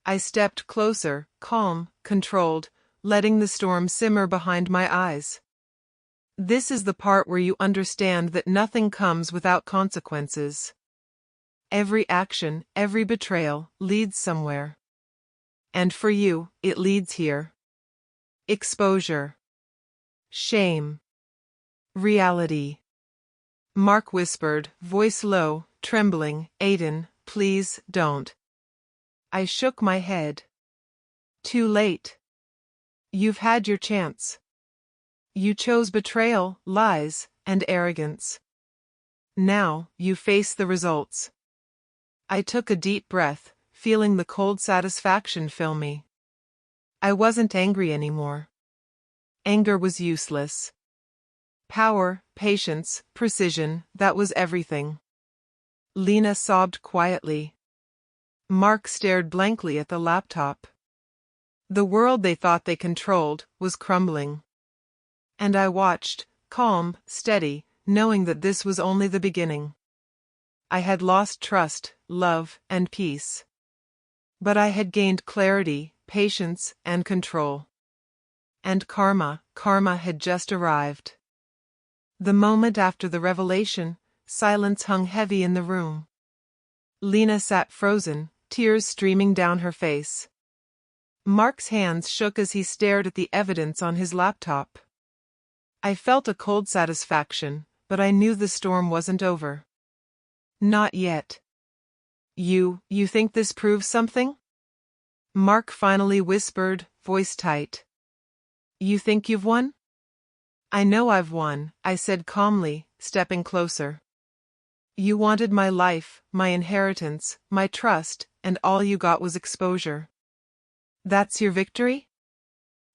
I stepped closer, calm, controlled, letting the storm simmer behind my eyes. This is the part where you understand that nothing comes without consequences. Every action, every betrayal, leads somewhere. And for you, it leads here. Exposure. Shame. Reality. Mark whispered, voice low, trembling, Aiden, please, don't. I shook my head. Too late. You've had your chance. You chose betrayal, lies, and arrogance. Now, you face the results. I took a deep breath, feeling the cold satisfaction fill me. I wasn't angry anymore. Anger was useless. Power, patience, precision, that was everything. Lena sobbed quietly. Mark stared blankly at the laptop. The world they thought they controlled was crumbling. And I watched, calm, steady, knowing that this was only the beginning. I had lost trust, love, and peace. But I had gained clarity, patience, and control. And karma had just arrived. The moment after the revelation, silence hung heavy in the room. Lena sat frozen, tears streaming down her face. Mark's hands shook as he stared at the evidence on his laptop. I felt a cold satisfaction, but I knew the storm wasn't over. Not yet. You think this proves something? Mark finally whispered, voice tight. You think you've won? I know I've won, I said calmly, stepping closer. You wanted my life, my inheritance, my trust, and all you got was exposure. That's your victory?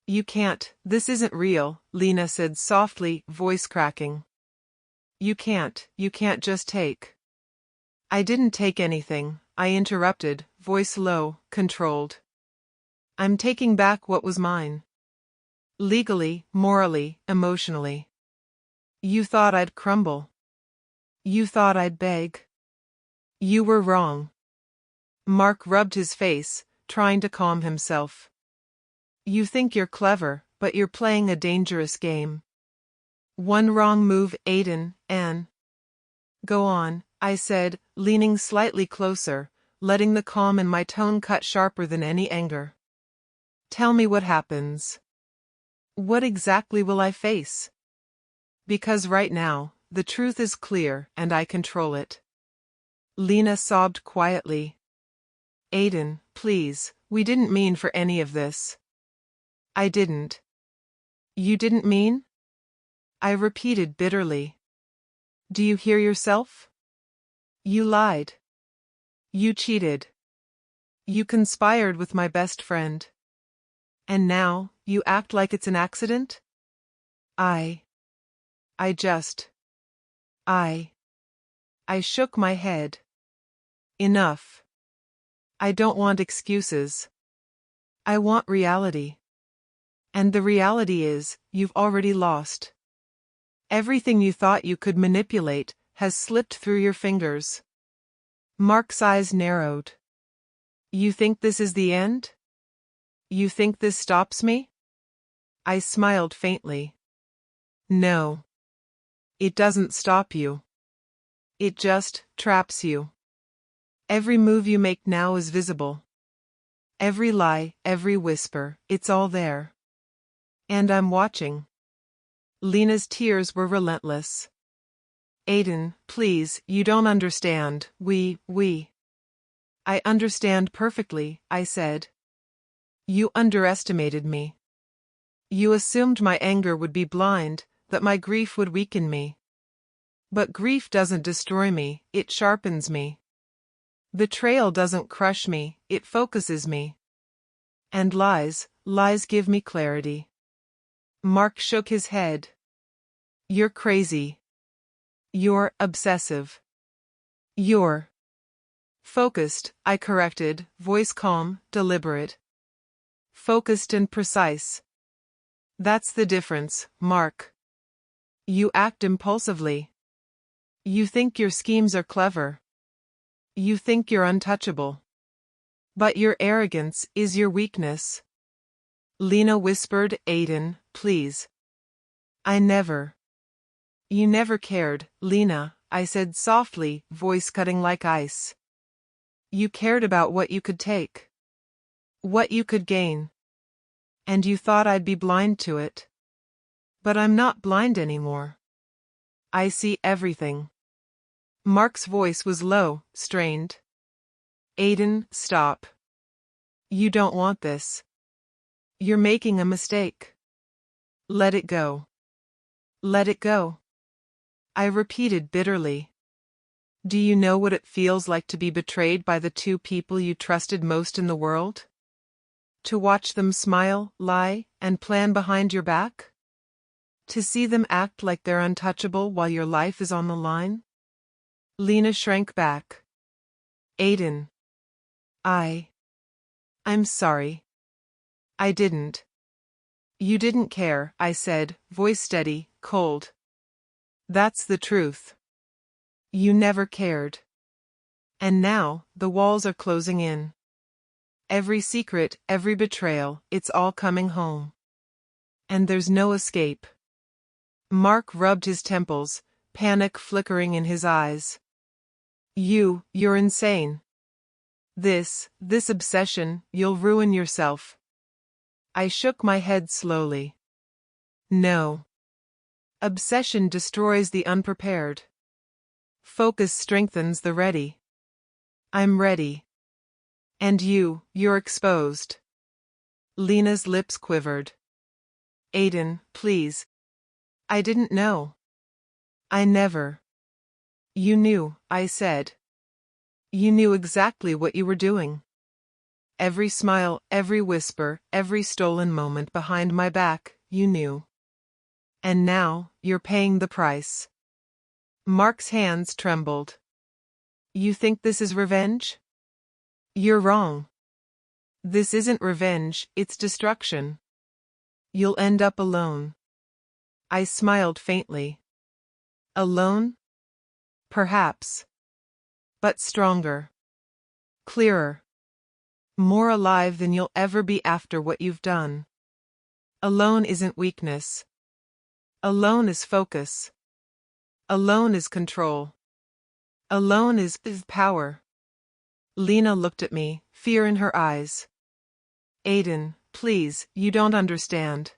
You can't, this isn't real, Lena said softly, voice cracking. You can't just take. I didn't take anything, I interrupted, voice low, controlled. I'm taking back what was mine. Legally, morally, emotionally. You thought I'd crumble. You thought I'd beg. You were wrong. Mark rubbed his face, trying to calm himself. You think you're clever, but you're playing a dangerous game. One wrong move, Aiden, and... Go on, I said, leaning slightly closer, letting the calm in my tone cut sharper than any anger. Tell me what happens. What exactly will I face? Because right now, the truth is clear and I control it. Lena sobbed quietly. Aiden, please, we didn't mean for any of this. I didn't. You didn't mean? I repeated bitterly. Do you hear yourself? You lied. You cheated. You conspired with my best friend. And now, you act like it's an accident? I shook my head. Enough. I don't want excuses. I want reality. And the reality is, you've already lost. Everything you thought you could manipulate has slipped through your fingers. Mark's eyes narrowed. You think this is the end? You think this stops me? I smiled faintly. No. It doesn't stop you. It just traps you. Every move you make now is visible. Every lie, every whisper, it's all there. And I'm watching. Lena's tears were relentless. Aiden, please, you don't understand. I understand perfectly, I said. You underestimated me. You assumed my anger would be blind, that my grief would weaken me. But grief doesn't destroy me, it sharpens me. Betrayal doesn't crush me, it focuses me. And lies give me clarity. Mark shook his head. You're crazy. You're obsessive. You're focused, I corrected, voice calm, deliberate. Focused and precise. That's the difference, Mark. You act impulsively. You think your schemes are clever. You think you're untouchable. But your arrogance is your weakness. Lena whispered, Aiden, please. You never cared, Lena, I said softly, voice cutting like ice. You cared about what you could take. What you could gain. And you thought I'd be blind to it. But I'm not blind anymore. I see everything. Mark's voice was low, strained. Aiden, stop. You don't want this. You're making a mistake. Let it go. Let it go. I repeated bitterly. Do you know what it feels like to be betrayed by the two people you trusted most in the world? To watch them smile, lie, and plan behind your back? To see them act like they're untouchable while your life is on the line? Lena shrank back. Aiden. I'm sorry. I didn't. You didn't care, I said, voice steady, cold. That's the truth. You never cared. And now, the walls are closing in. Every secret, every betrayal, it's all coming home. And there's no escape. Mark rubbed his temples, panic flickering in his eyes. You're insane. This obsession, you'll ruin yourself. I shook my head slowly. No. Obsession destroys the unprepared. Focus strengthens the ready. I'm ready. And you're exposed. Lena's lips quivered. Aiden, please. I didn't know. I never. You knew, I said. You knew exactly what you were doing. Every smile, every whisper, every stolen moment behind my back, you knew. And now, you're paying the price. Mark's hands trembled. You think this is revenge? You're wrong. This isn't revenge, it's destruction. You'll end up alone. I smiled faintly. Alone? Perhaps. But stronger. Clearer. More alive than you'll ever be after what you've done. Alone isn't weakness. Alone is focus. Alone is control. Alone is power. Lena looked at me, fear in her eyes. Aiden, please, you don't understand.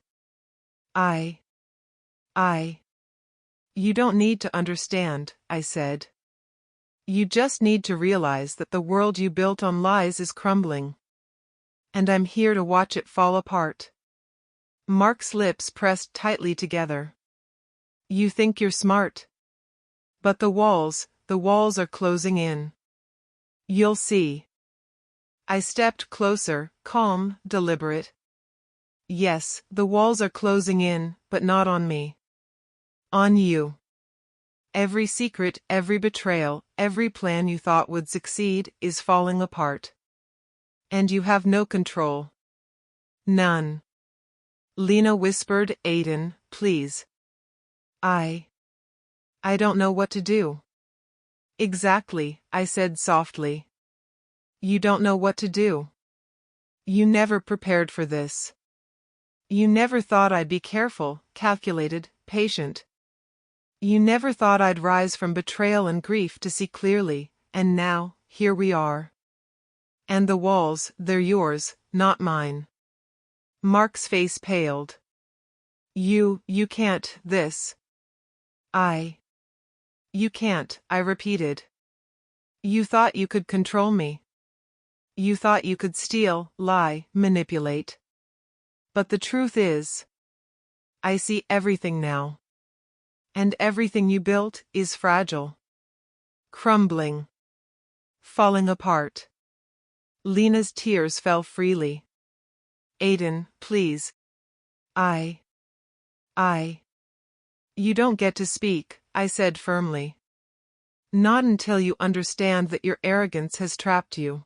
You don't need to understand, I said. You just need to realize that the world you built on lies is crumbling. And I'm here to watch it fall apart. Mark's lips pressed tightly together. You think you're smart. But the walls are closing in. You'll see. I stepped closer, calm, deliberate. Yes, the walls are closing in, but not on me. On you. Every secret, every betrayal, every plan you thought would succeed is falling apart. And you have no control. None. Lena whispered, Aiden, please. I don't know what to do. Exactly, I said softly. You don't know what to do. You never prepared for this. You never thought I'd be careful, calculated, patient. You never thought I'd rise from betrayal and grief to see clearly, and now, here we are. And the walls, they're yours, not mine. Mark's face paled. You can't, this. You can't, I repeated. You thought you could control me. You thought you could steal, lie, manipulate. But the truth is, I see everything now. And everything you built is fragile. Crumbling. Falling apart. Lena's tears fell freely. Aiden, please. You don't get to speak, I said firmly. Not until you understand that your arrogance has trapped you.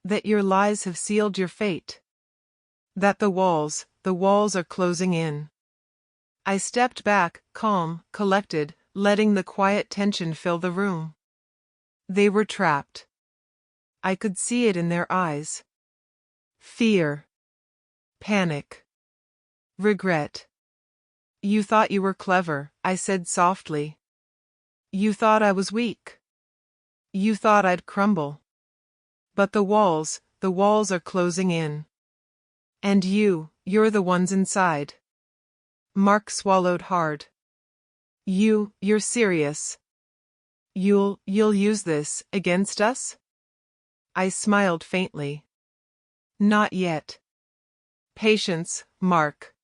That your lies have sealed your fate. That the walls are closing in. I stepped back, calm, collected, letting the quiet tension fill the room. They were trapped. I could see it in their eyes. Fear. Panic. Regret. You thought you were clever, I said softly. You thought I was weak. You thought I'd crumble. But the walls are closing in. And you're the ones inside. Mark swallowed hard. You're serious. You'll use this against us? I smiled faintly. Not yet. Patience, Mark.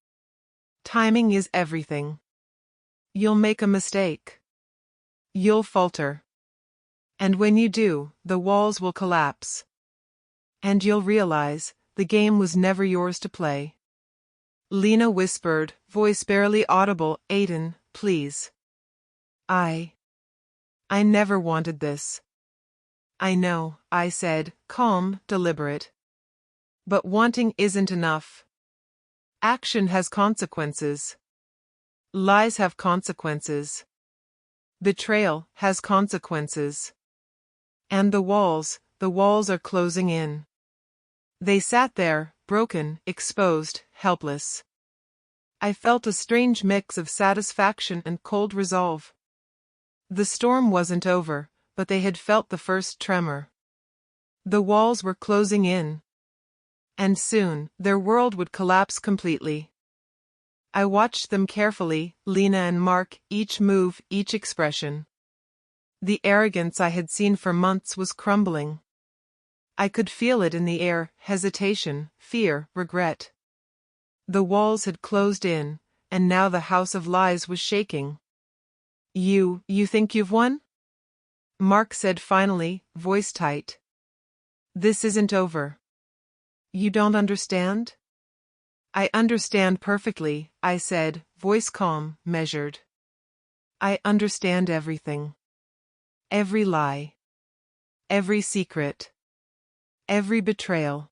Timing is everything. You'll make a mistake. You'll falter. And when you do, the walls will collapse. And you'll realize, the game was never yours to play. Lena whispered, voice barely audible, Aiden, please. I never wanted this. I know, I said, calm, deliberate. But wanting isn't enough. Action has consequences. Lies have consequences. Betrayal has consequences. And the walls are closing in. They sat there, broken, exposed, helpless. I felt a strange mix of satisfaction and cold resolve. The storm wasn't over, but they had felt the first tremor. The walls were closing in. And soon, their world would collapse completely. I watched them carefully, Lena and Mark, each move, each expression. The arrogance I had seen for months was crumbling. I could feel it in the air, hesitation, fear, regret. The walls had closed in, and now the house of lies was shaking. You think you've won? Mark said finally, voice tight. This isn't over. You don't understand? I understand perfectly, I said, voice calm, measured. I understand everything. Every lie. Every secret. Every betrayal.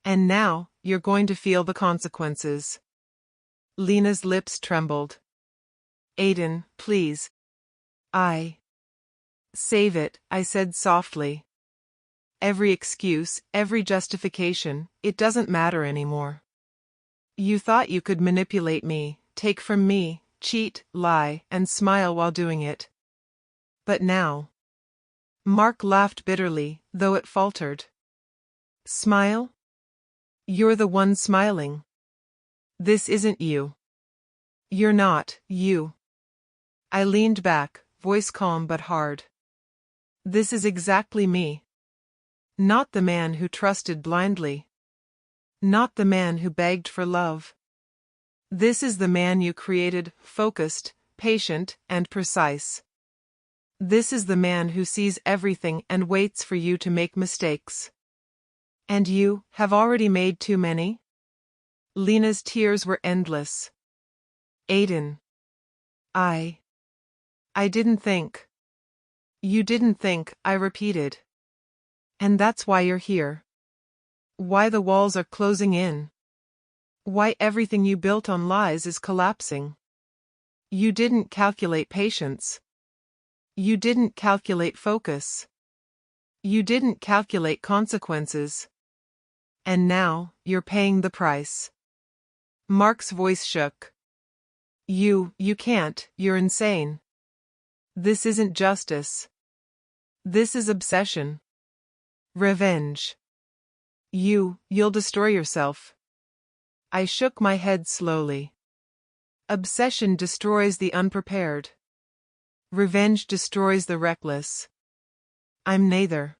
And now, you're going to feel the consequences. Lena's lips trembled. Aiden, please. Save it, I said softly. Every excuse, every justification, it doesn't matter anymore. You thought you could manipulate me, take from me, cheat, lie, and smile while doing it. But now. Mark laughed bitterly, though it faltered. Smile? You're the one smiling. This isn't you. You're not, you. I leaned back, voice calm but hard. This is exactly me. Not the man who trusted blindly. Not the man who begged for love. This is the man you created, focused, patient, and precise. This is the man who sees everything and waits for you to make mistakes. And you have already made too many? Lena's tears were endless. Aiden. I didn't think. You didn't think, I repeated. And that's why you're here. Why the walls are closing in. Why everything you built on lies is collapsing. You didn't calculate patience. You didn't calculate focus. You didn't calculate consequences. And now, you're paying the price. Mark's voice shook. You can't, you're insane. This isn't justice. This is obsession. Revenge. You'll destroy yourself. I shook my head slowly. Obsession destroys the unprepared. Revenge destroys the reckless. I'm neither.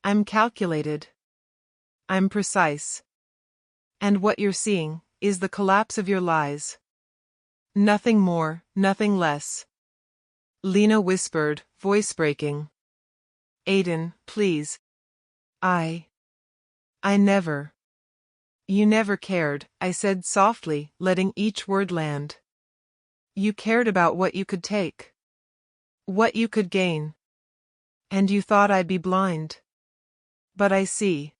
I'm calculated. I'm precise. And what you're seeing is the collapse of your lies. Nothing more, nothing less. Lena whispered, voice breaking. Aiden, please. I never. You never cared, I said softly, letting each word land. You cared about what you could take. What you could gain. And you thought I'd be blind. But I see.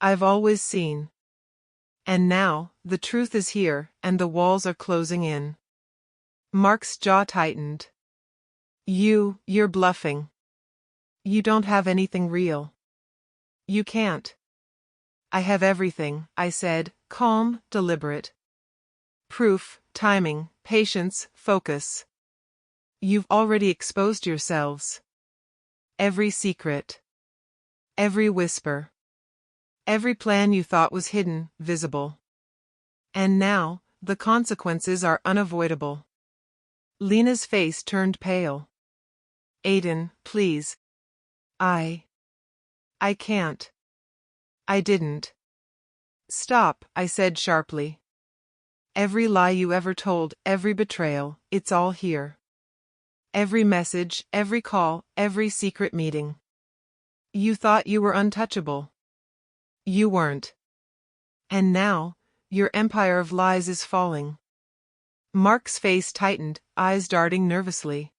I've always seen. And now, the truth is here, and the walls are closing in. Mark's jaw tightened. You're bluffing. You don't have anything real. You can't. I have everything, I said, calm, deliberate. Proof, timing, patience, focus. You've already exposed yourselves. Every secret. Every whisper. Every plan you thought was hidden, visible. And now, the consequences are unavoidable. Lena's face turned pale. Aiden, please. I can't. I didn't. Stop, I said sharply. Every lie you ever told, every betrayal, it's all here. Every message, every call, every secret meeting. You thought you were untouchable. You weren't. And now, your empire of lies is falling. Mark's face tightened, eyes darting nervously.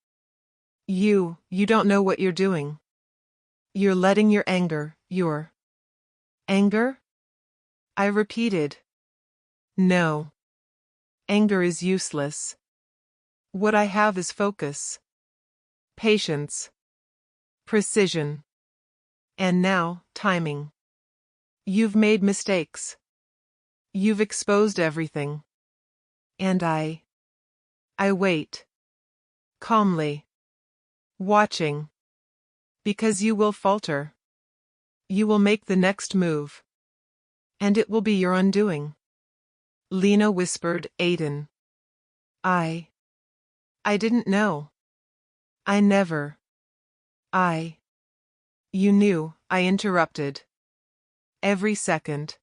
You don't know what you're doing. You're letting your anger? I repeated. No. Anger is useless. What I have is focus, patience, precision, and now, timing. You've made mistakes. You've exposed everything. And I wait. Calmly. Watching. Because you will falter. You will make the next move. And it will be your undoing. Lena whispered, Aiden. I didn't know. I never. You knew, I interrupted. Every second.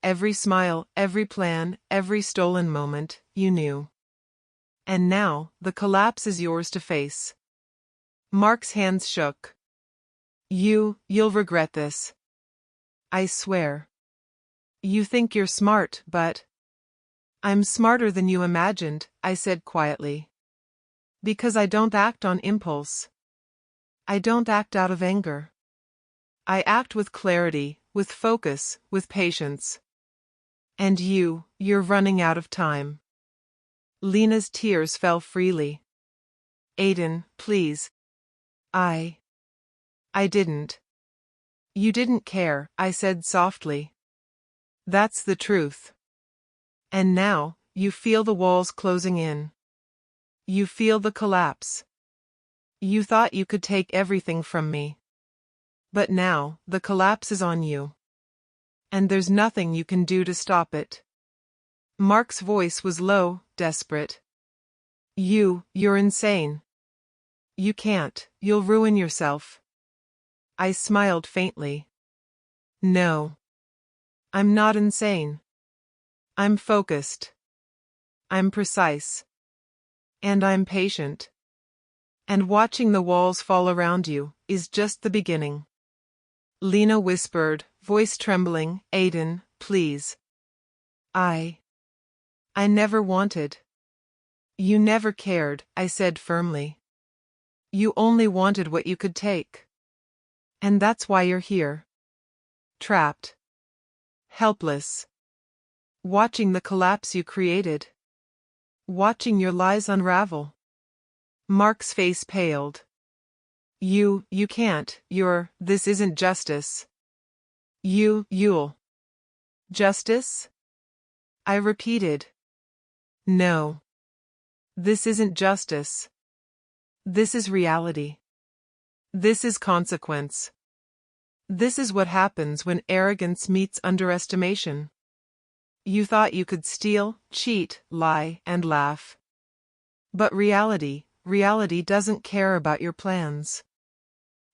Every smile, every plan, every stolen moment, you knew. And now, the collapse is yours to face. Mark's hands shook. You'll regret this. I swear. You think you're smart, but I'm smarter than you imagined, I said quietly. Because I don't act on impulse. I don't act out of anger. I act with clarity, with focus, with patience. And you're running out of time. Lena's tears fell freely. Aiden, please. I didn't. You didn't care, I said softly. That's the truth. And now, you feel the walls closing in. You feel the collapse. You thought you could take everything from me. But now, the collapse is on you. And there's nothing you can do to stop it. Mark's voice was low, desperate. You're insane. You can't, you'll ruin yourself. I smiled faintly. No. I'm not insane. I'm focused. I'm precise. And I'm patient. And watching the walls fall around you is just the beginning. Lena whispered, voice trembling, Aiden, please. I never wanted. You never cared, I said firmly. You only wanted what you could take. And that's why you're here. Trapped. Helpless. Watching the collapse you created. Watching your lies unravel. Mark's face paled. You can't, this isn't justice. You'll. Justice? I repeated. No. This isn't justice. This is reality. This is consequence. This is what happens when arrogance meets underestimation. You thought you could steal, cheat, lie, and laugh. But reality doesn't care about your plans.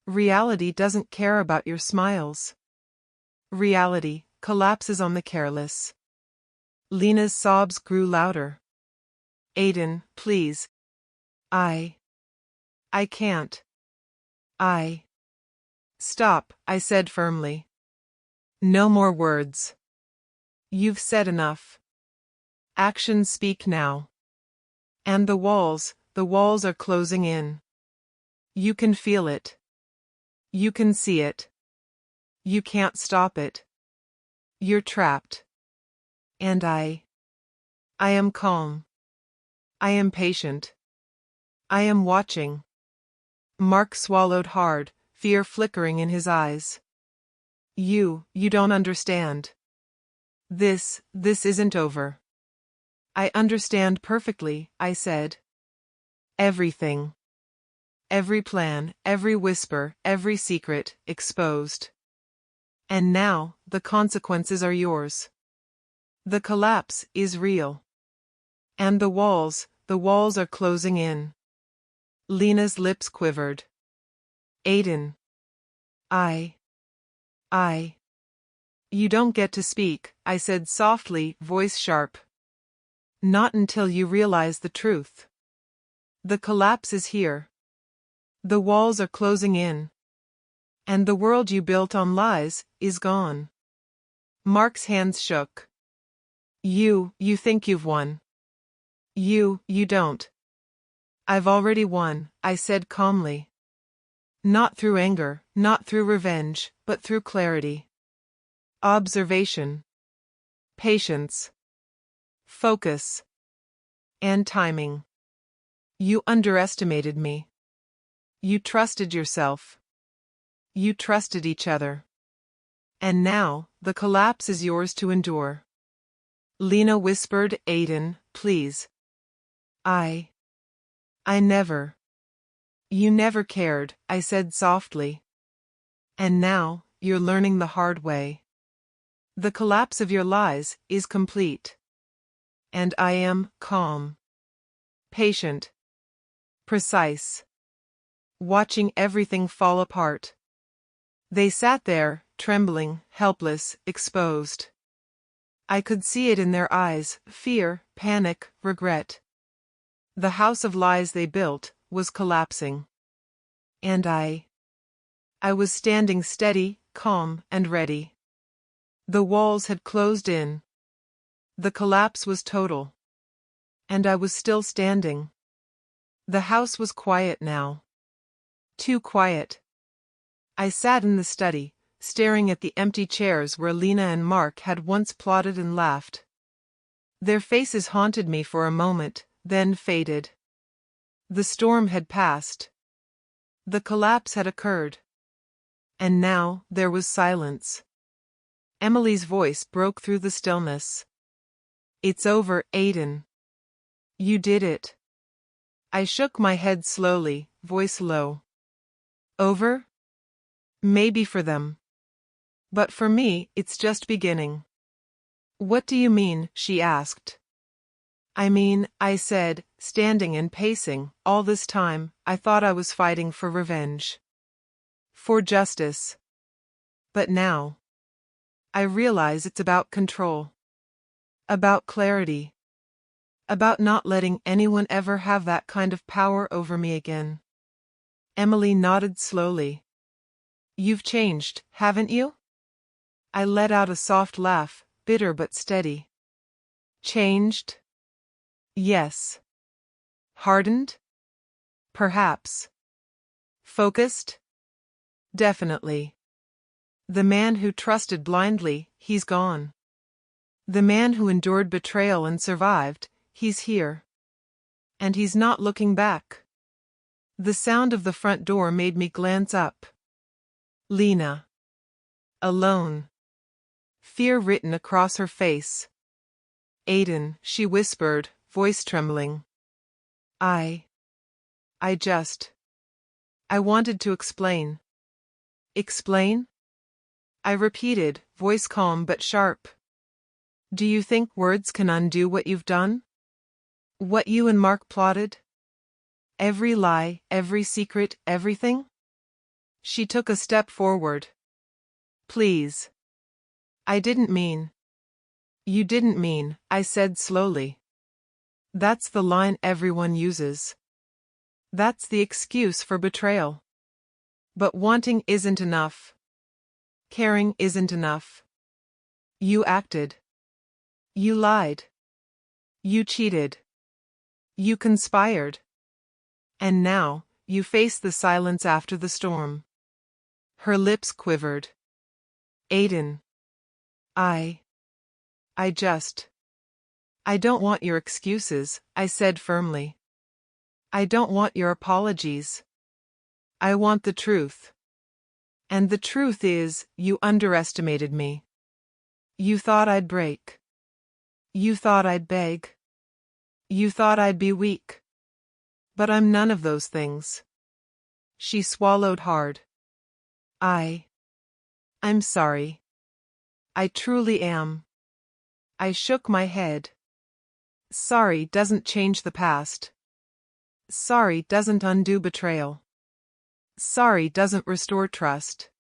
Reality doesn't care about your smiles. Reality collapses on the careless. Lena's sobs grew louder. Aiden, please. I can't. Stop, I said firmly. No more words. You've said enough. Actions speak now. And the walls are closing in. You can feel it. You can see it. You can't stop it. You're trapped. And I am calm. I am patient. I am watching. Mark swallowed hard, fear flickering in his eyes. You don't understand. This isn't over. I understand perfectly, I said. Everything. Every plan, every whisper, every secret, exposed. And now, the consequences are yours. The collapse is real. And the walls are closing in. Lena's lips quivered. Aiden. You don't get to speak, I said softly, voice sharp. Not until you realize the truth. The collapse is here. The walls are closing in. And the world you built on lies is gone. Mark's hands shook. You think you've won. You don't. I've already won, I said calmly. Not through anger, not through revenge, but through clarity. Observation. Patience. Focus. And timing. You underestimated me. You trusted yourself. You trusted each other. And now, the collapse is yours to endure. Lena whispered, Aiden, please. I never. You never cared, I said softly. And now, you're learning the hard way. The collapse of your lies is complete. And I am calm. Patient. Precise. Watching everything fall apart. They sat there, trembling, helpless, exposed. I could see it in their eyes, fear, panic, regret. The house of lies they built was collapsing. And I was standing steady, calm, and ready. The walls had closed in. The collapse was total. And I was still standing. The house was quiet now. Too quiet. I sat in the study, staring at the empty chairs where Lena and Mark had once plotted and laughed. Their faces haunted me for a moment, then faded. The storm had passed. The collapse had occurred. And now there was silence. Emily's voice broke through the stillness. It's over, Aiden. You did it. I shook my head slowly, voice low. Over? Maybe for them. But for me, it's just beginning. What do you mean? She asked. I mean, I said, standing and pacing. All this time, I thought I was fighting for revenge. For justice. But now, I realize it's about control. About clarity. About not letting anyone ever have that kind of power over me again. Emily nodded slowly. You've changed, haven't you? I let out a soft laugh, bitter but steady. Changed? Yes. Hardened? Perhaps. Focused? Definitely. The man who trusted blindly, he's gone. The man who endured betrayal and survived, he's here. And he's not looking back. The sound of the front door made me glance up. Lena. Alone. Fear written across her face. Aiden, she whispered, voice trembling. I wanted to explain. Explain? I repeated, voice calm but sharp. Do you think words can undo what you've done? What you and Mark plotted? Every lie, every secret, everything? She took a step forward. Please. I didn't mean. You didn't mean, I said slowly. That's the line everyone uses. That's the excuse for betrayal. But wanting isn't enough. Caring isn't enough. You acted. You lied. You cheated. You conspired. And now, you face the silence after the storm. Her lips quivered. Aiden. I don't want your excuses, I said firmly. I don't want your apologies. I want the truth. And the truth is, you underestimated me. You thought I'd break. You thought I'd beg. You thought I'd be weak. But I'm none of those things. She swallowed hard. I'm sorry. I truly am. I shook my head. Sorry doesn't change the past. Sorry doesn't undo betrayal. Sorry doesn't restore trust.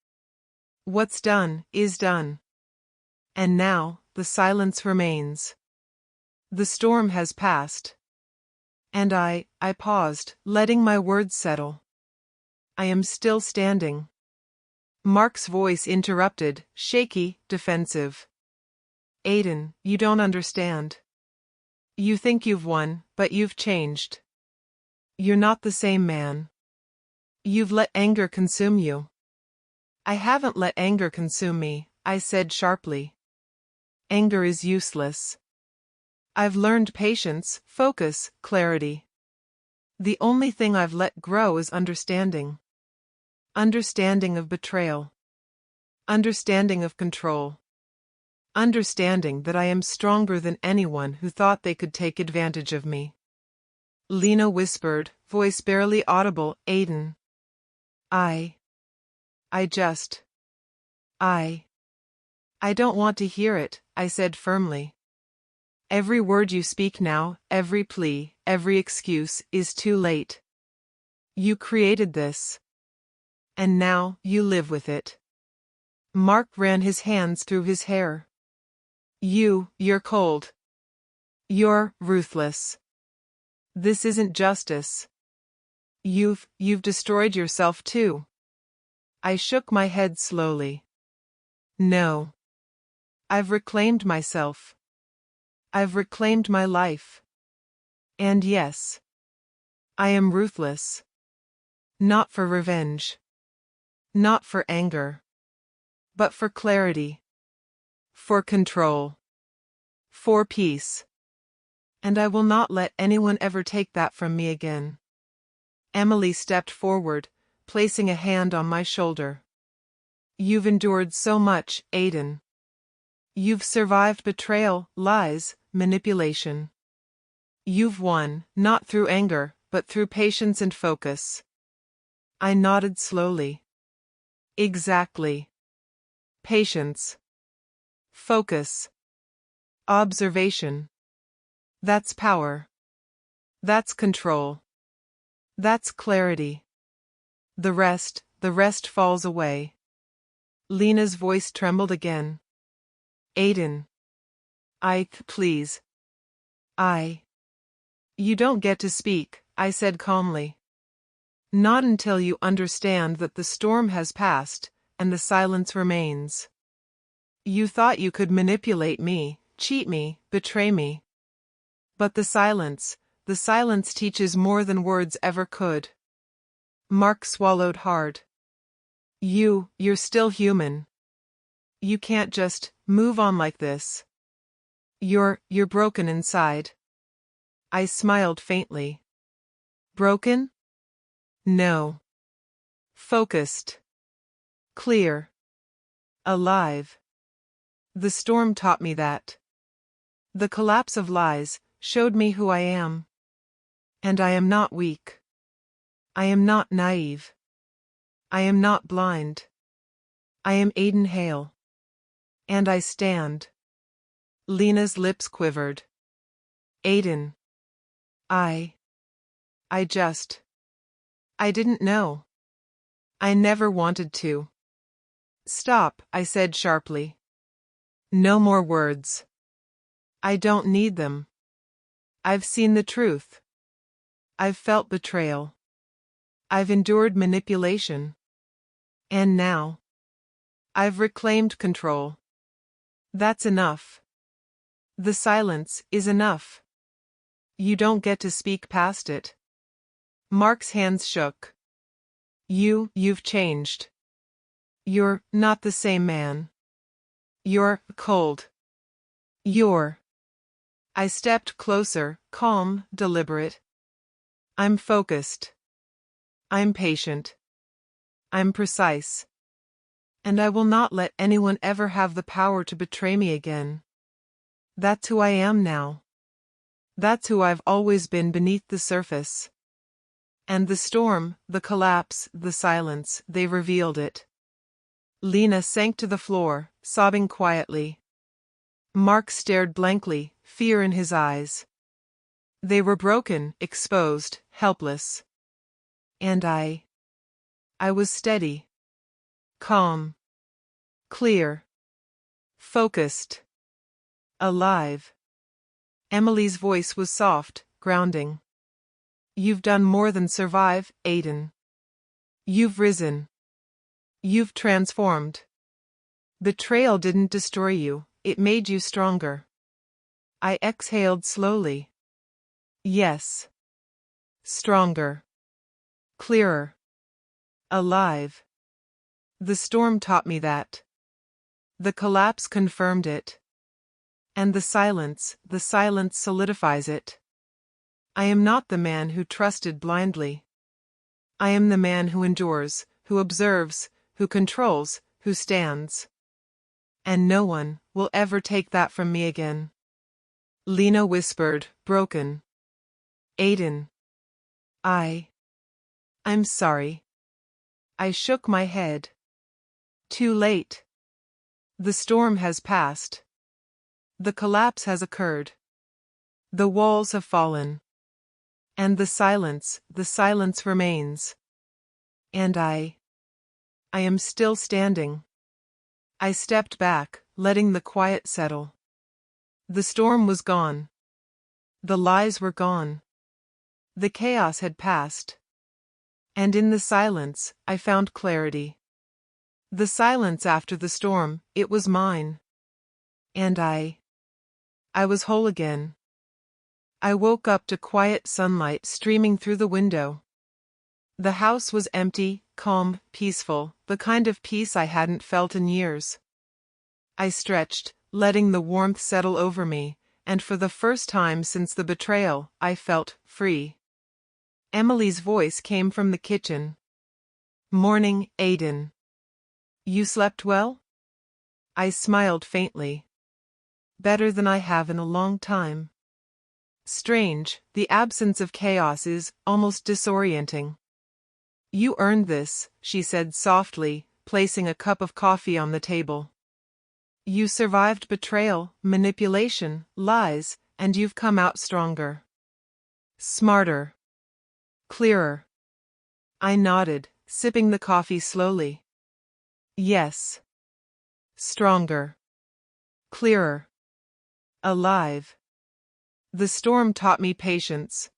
What's done is done. And now, the silence remains. The storm has passed. And I paused, letting my words settle. I am still standing. Mark's voice interrupted, shaky, defensive. Aiden, you don't understand. You think you've won, but you've changed. You're not the same man. You've let anger consume you. I haven't let anger consume me, I said sharply. Anger is useless. I've learned patience, focus, clarity. The only thing I've let grow is understanding. Understanding of betrayal. Understanding of control. Understanding that I am stronger than anyone who thought they could take advantage of me. Lena whispered, voice barely audible, Aiden. I don't want to hear it, I said firmly. Every word you speak now, every plea, every excuse, is too late. You created this. And now, you live with it. Mark ran his hands through his hair. You're cold. You're ruthless. This isn't justice. You've destroyed yourself too. I shook my head slowly. No. I've reclaimed myself. I've reclaimed my life. And yes, I am ruthless. Not for revenge. Not for anger. But for clarity. For control. For peace. And I will not let anyone ever take that from me again. Emily stepped forward, placing a hand on my shoulder. You've endured so much, Aiden. You've survived betrayal, lies, manipulation. You've won, not through anger, but through patience and focus. I nodded slowly. Exactly. Patience. Focus. Observation. That's power. That's control. That's clarity. The rest falls away. Lena's voice trembled again. Aiden. Please. You don't get to speak, I said calmly. Not until you understand that the storm has passed, and the silence remains. You thought you could manipulate me, cheat me, betray me. But the silence teaches more than words ever could. Mark swallowed hard. You're still human. You can't just move on like this. You're broken inside. I smiled faintly. Broken? No. Focused. Clear. Alive. The storm taught me that. The collapse of lies showed me who I am. And I am not weak. I am not naive. I am not blind. I am Aiden Hale. And I stand. Lena's lips quivered. Aiden. I didn't know. I never wanted to. Stop, I said sharply. No more words. I don't need them. I've seen the truth. I've felt betrayal. I've endured manipulation. And now, I've reclaimed control. That's enough. The silence is enough. You don't get to speak past it. Mark's hands shook. You've changed. You're not the same man. You're cold. I stepped closer, calm, deliberate. I'm focused. I'm patient. I'm precise. And I will not let anyone ever have the power to betray me again. That's who I am now. That's who I've always been beneath the surface. And the storm, the collapse, the silence, they revealed it. Lena sank to the floor, sobbing quietly. Mark stared blankly, fear in his eyes. They were broken, exposed, helpless. And I was steady. Calm. Clear. Focused. Alive. Emily's voice was soft, grounding. You've done more than survive, Aiden. You've risen. You've transformed. Betrayal didn't destroy you, it made you stronger. I exhaled slowly. Yes. Stronger. Clearer. Alive. The storm taught me that. The collapse confirmed it. And the silence solidifies it. I am not the man who trusted blindly. I am the man who endures, who observes, who controls, who stands. And no one will ever take that from me again. Lena whispered, broken. Aiden. I'm sorry. I shook my head. Too late. The storm has passed. The collapse has occurred. The walls have fallen. And the silence remains. And I am still standing. I stepped back, letting the quiet settle. The storm was gone. The lies were gone. The chaos had passed. And in the silence, I found clarity. The silence after the storm, it was mine. And I was whole again. I woke up to quiet sunlight streaming through the window. The house was empty, calm, peaceful, the kind of peace I hadn't felt in years. I stretched, letting the warmth settle over me, and for the first time since the betrayal, I felt free. Emily's voice came from the kitchen. Morning, Aiden. You slept well? I smiled faintly. Better than I have in a long time. Strange, the absence of chaos is almost disorienting. You earned this, she said softly, placing a cup of coffee on the table. You survived betrayal, manipulation, lies, and you've come out stronger. Smarter. Clearer. I nodded, sipping the coffee slowly. Yes. Stronger. Clearer. Alive. The storm taught me patience.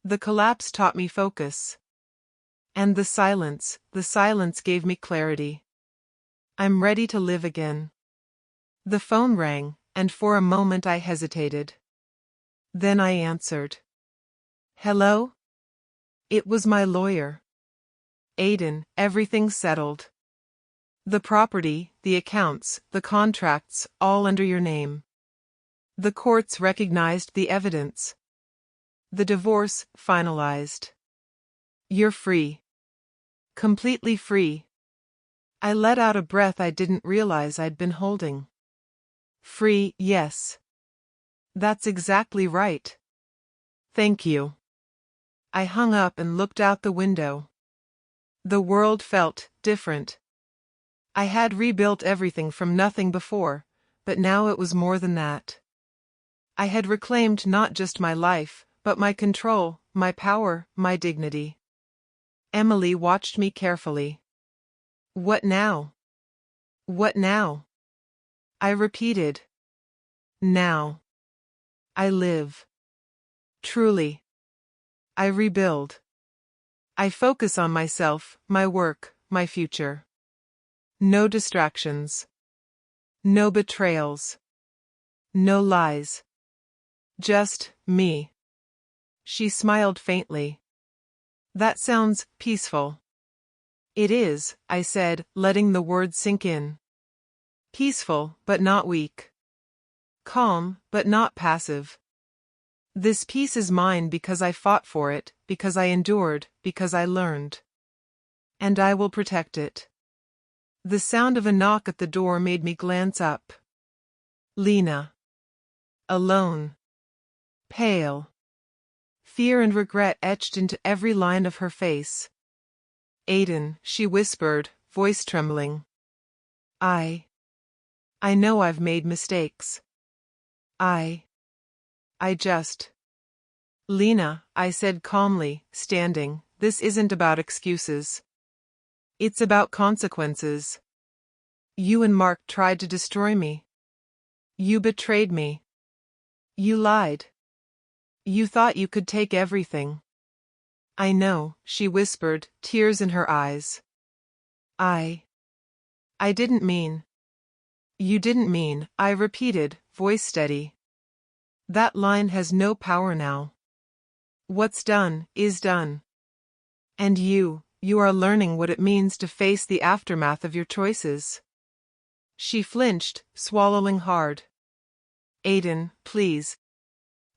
The collapse taught me focus. And the silence gave me clarity. I'm ready to live again. The phone rang, and for a moment I hesitated. Then I answered. Hello? It was my lawyer. Aiden, everything settled. The property, the accounts, the contracts, all under your name. The courts recognized the evidence. The divorce finalized. You're free. Completely free. I let out a breath I didn't realize I'd been holding. Free, yes. That's exactly right. Thank you. I hung up and looked out the window. The world felt different. I had rebuilt everything from nothing before, but now it was more than that. I had reclaimed not just my life, but my control, my power, my dignity. Emily watched me carefully. What now? What now? I repeated. Now. I live. Truly. I rebuild. I focus on myself, my work, my future. No distractions. No betrayals. No lies. Just me. She smiled faintly. That sounds peaceful. It is, I said, letting the words sink in. Peaceful, but not weak. Calm, but not passive. This peace is mine because I fought for it, because I endured, because I learned. And I will protect it. The sound of a knock at the door made me glance up. Lena. Alone. Pale. Fear and regret etched into every line of her face. Aiden, she whispered, voice trembling. I know I've made mistakes. I just. Lena, I said calmly, standing, this isn't about excuses. It's about consequences. You and Mark tried to destroy me. You betrayed me. You lied. You thought you could take everything. I know, she whispered, tears in her eyes. I didn't mean. You didn't mean, I repeated, voice steady. That line has no power now. What's done is done. And you are learning what it means to face the aftermath of your choices. She flinched, swallowing hard. Aiden, please.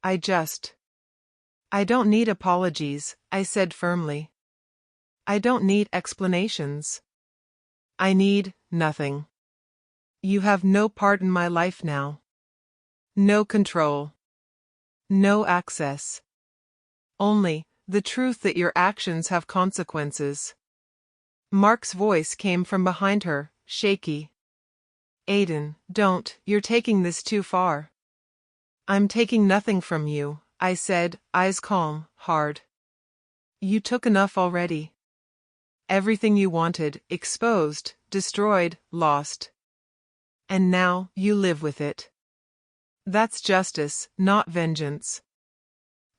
I don't need apologies, I said firmly. I don't need explanations. I need nothing. You have no part in my life now. No control. No access. Only the truth that your actions have consequences. Mark's voice came from behind her, shaky. Aiden, don't, you're taking this too far. I'm taking nothing from you, I said, eyes calm, hard. You took enough already. Everything you wanted, exposed, destroyed, lost. And now, you live with it. That's justice, not vengeance.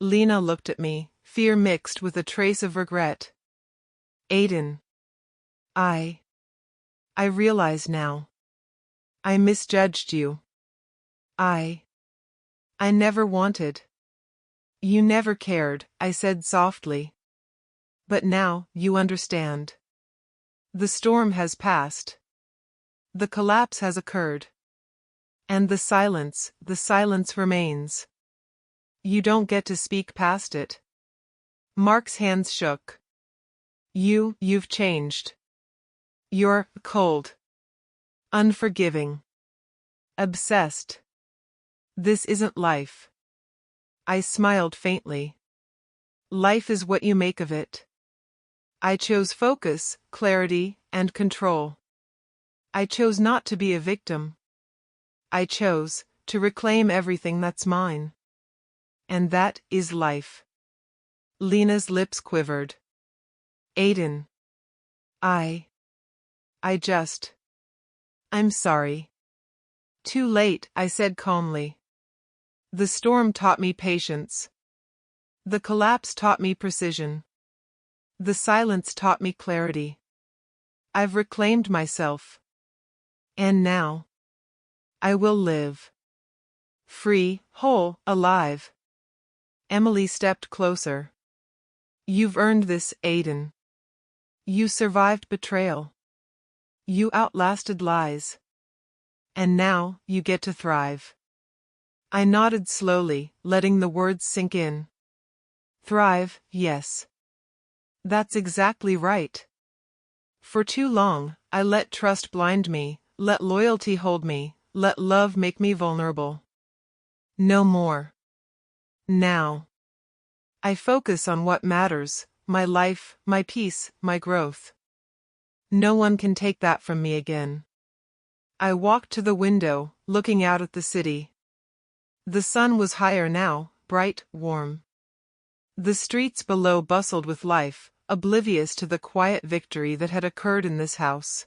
Lena looked at me, fear mixed with a trace of regret. Aiden. I realize now. I misjudged you. I never wanted. You never cared, I said softly. But now, you understand. The storm has passed. The collapse has occurred. And the silence remains. You don't get to speak past it. Mark's hands shook. You've changed. You're cold. Unforgiving. Obsessed. This isn't life. I smiled faintly. Life is what you make of it. I chose focus, clarity, and control. I chose not to be a victim. I chose to reclaim everything that's mine. And that is life. Lena's lips quivered. Aiden. I'm sorry. Too late, I said calmly. The storm taught me patience. The collapse taught me precision. The silence taught me clarity. I've reclaimed myself. And now, I will live. Free, whole, alive. Emily stepped closer. You've earned this, Aiden. You survived betrayal. You outlasted lies. And now, you get to thrive. I nodded slowly, letting the words sink in. Thrive, yes. That's exactly right. For too long, I let trust blind me, let loyalty hold me, let love make me vulnerable. No more. Now. I focus on what matters, my life, my peace, my growth. No one can take that from me again. I walked to the window, looking out at the city. The sun was higher now, bright, warm. The streets below bustled with life, oblivious to the quiet victory that had occurred in this house.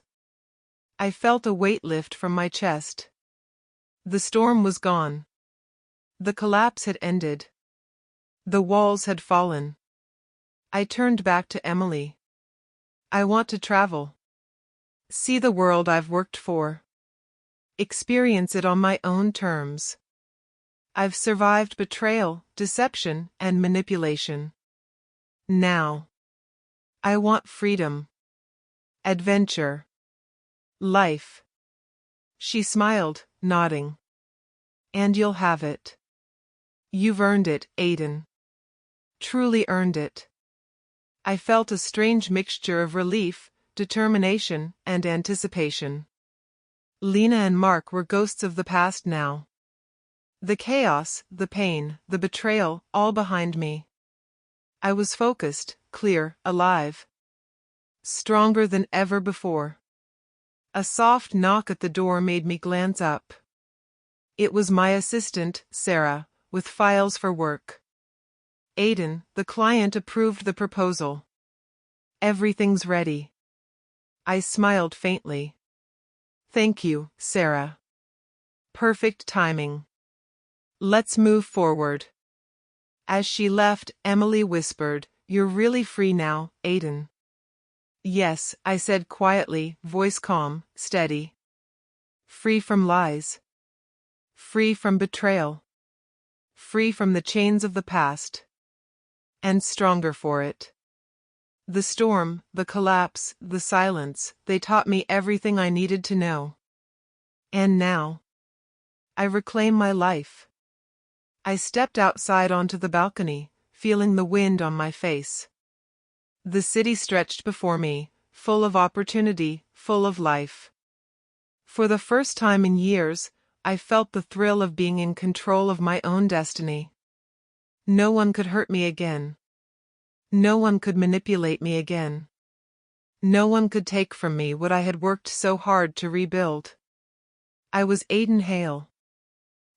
I felt a weight lift from my chest. The storm was gone. The collapse had ended. The walls had fallen. I turned back to Emily. I want to travel. See the world I've worked for. Experience it on my own terms. I've survived betrayal, deception, and manipulation. Now. I want freedom. Adventure. Life. She smiled, nodding. And you'll have it. You've earned it, Aiden. Truly earned it. I felt a strange mixture of relief, determination, and anticipation. Lena and Mark were ghosts of the past now. The chaos, the pain, the betrayal, all behind me. I was focused, clear, alive. Stronger than ever before. A soft knock at the door made me glance up. It was my assistant, Sarah, with files for work. Aiden, the client, approved the proposal. Everything's ready. I smiled faintly. Thank you, Sarah. Perfect timing. Let's move forward. As she left, Emily whispered, You're really free now, Aiden. Yes, I said quietly, voice calm, steady. Free from lies. Free from betrayal. Free from the chains of the past. And stronger for it. The storm, the collapse, the silence, they taught me everything I needed to know. And now, I reclaim my life. I stepped outside onto the balcony, feeling the wind on my face. The city stretched before me, full of opportunity, full of life. For the first time in years, I felt the thrill of being in control of my own destiny. No one could hurt me again. No one could manipulate me again. No one could take from me what I had worked so hard to rebuild. I was Aiden Hale.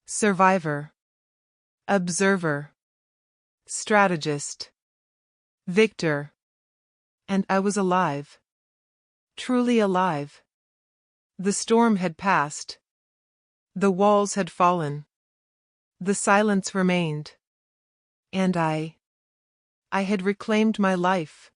Survivor. Observer. Strategist. Victor. And I was alive. Truly alive. The storm had passed. The walls had fallen. The silence remained. And I had reclaimed my life.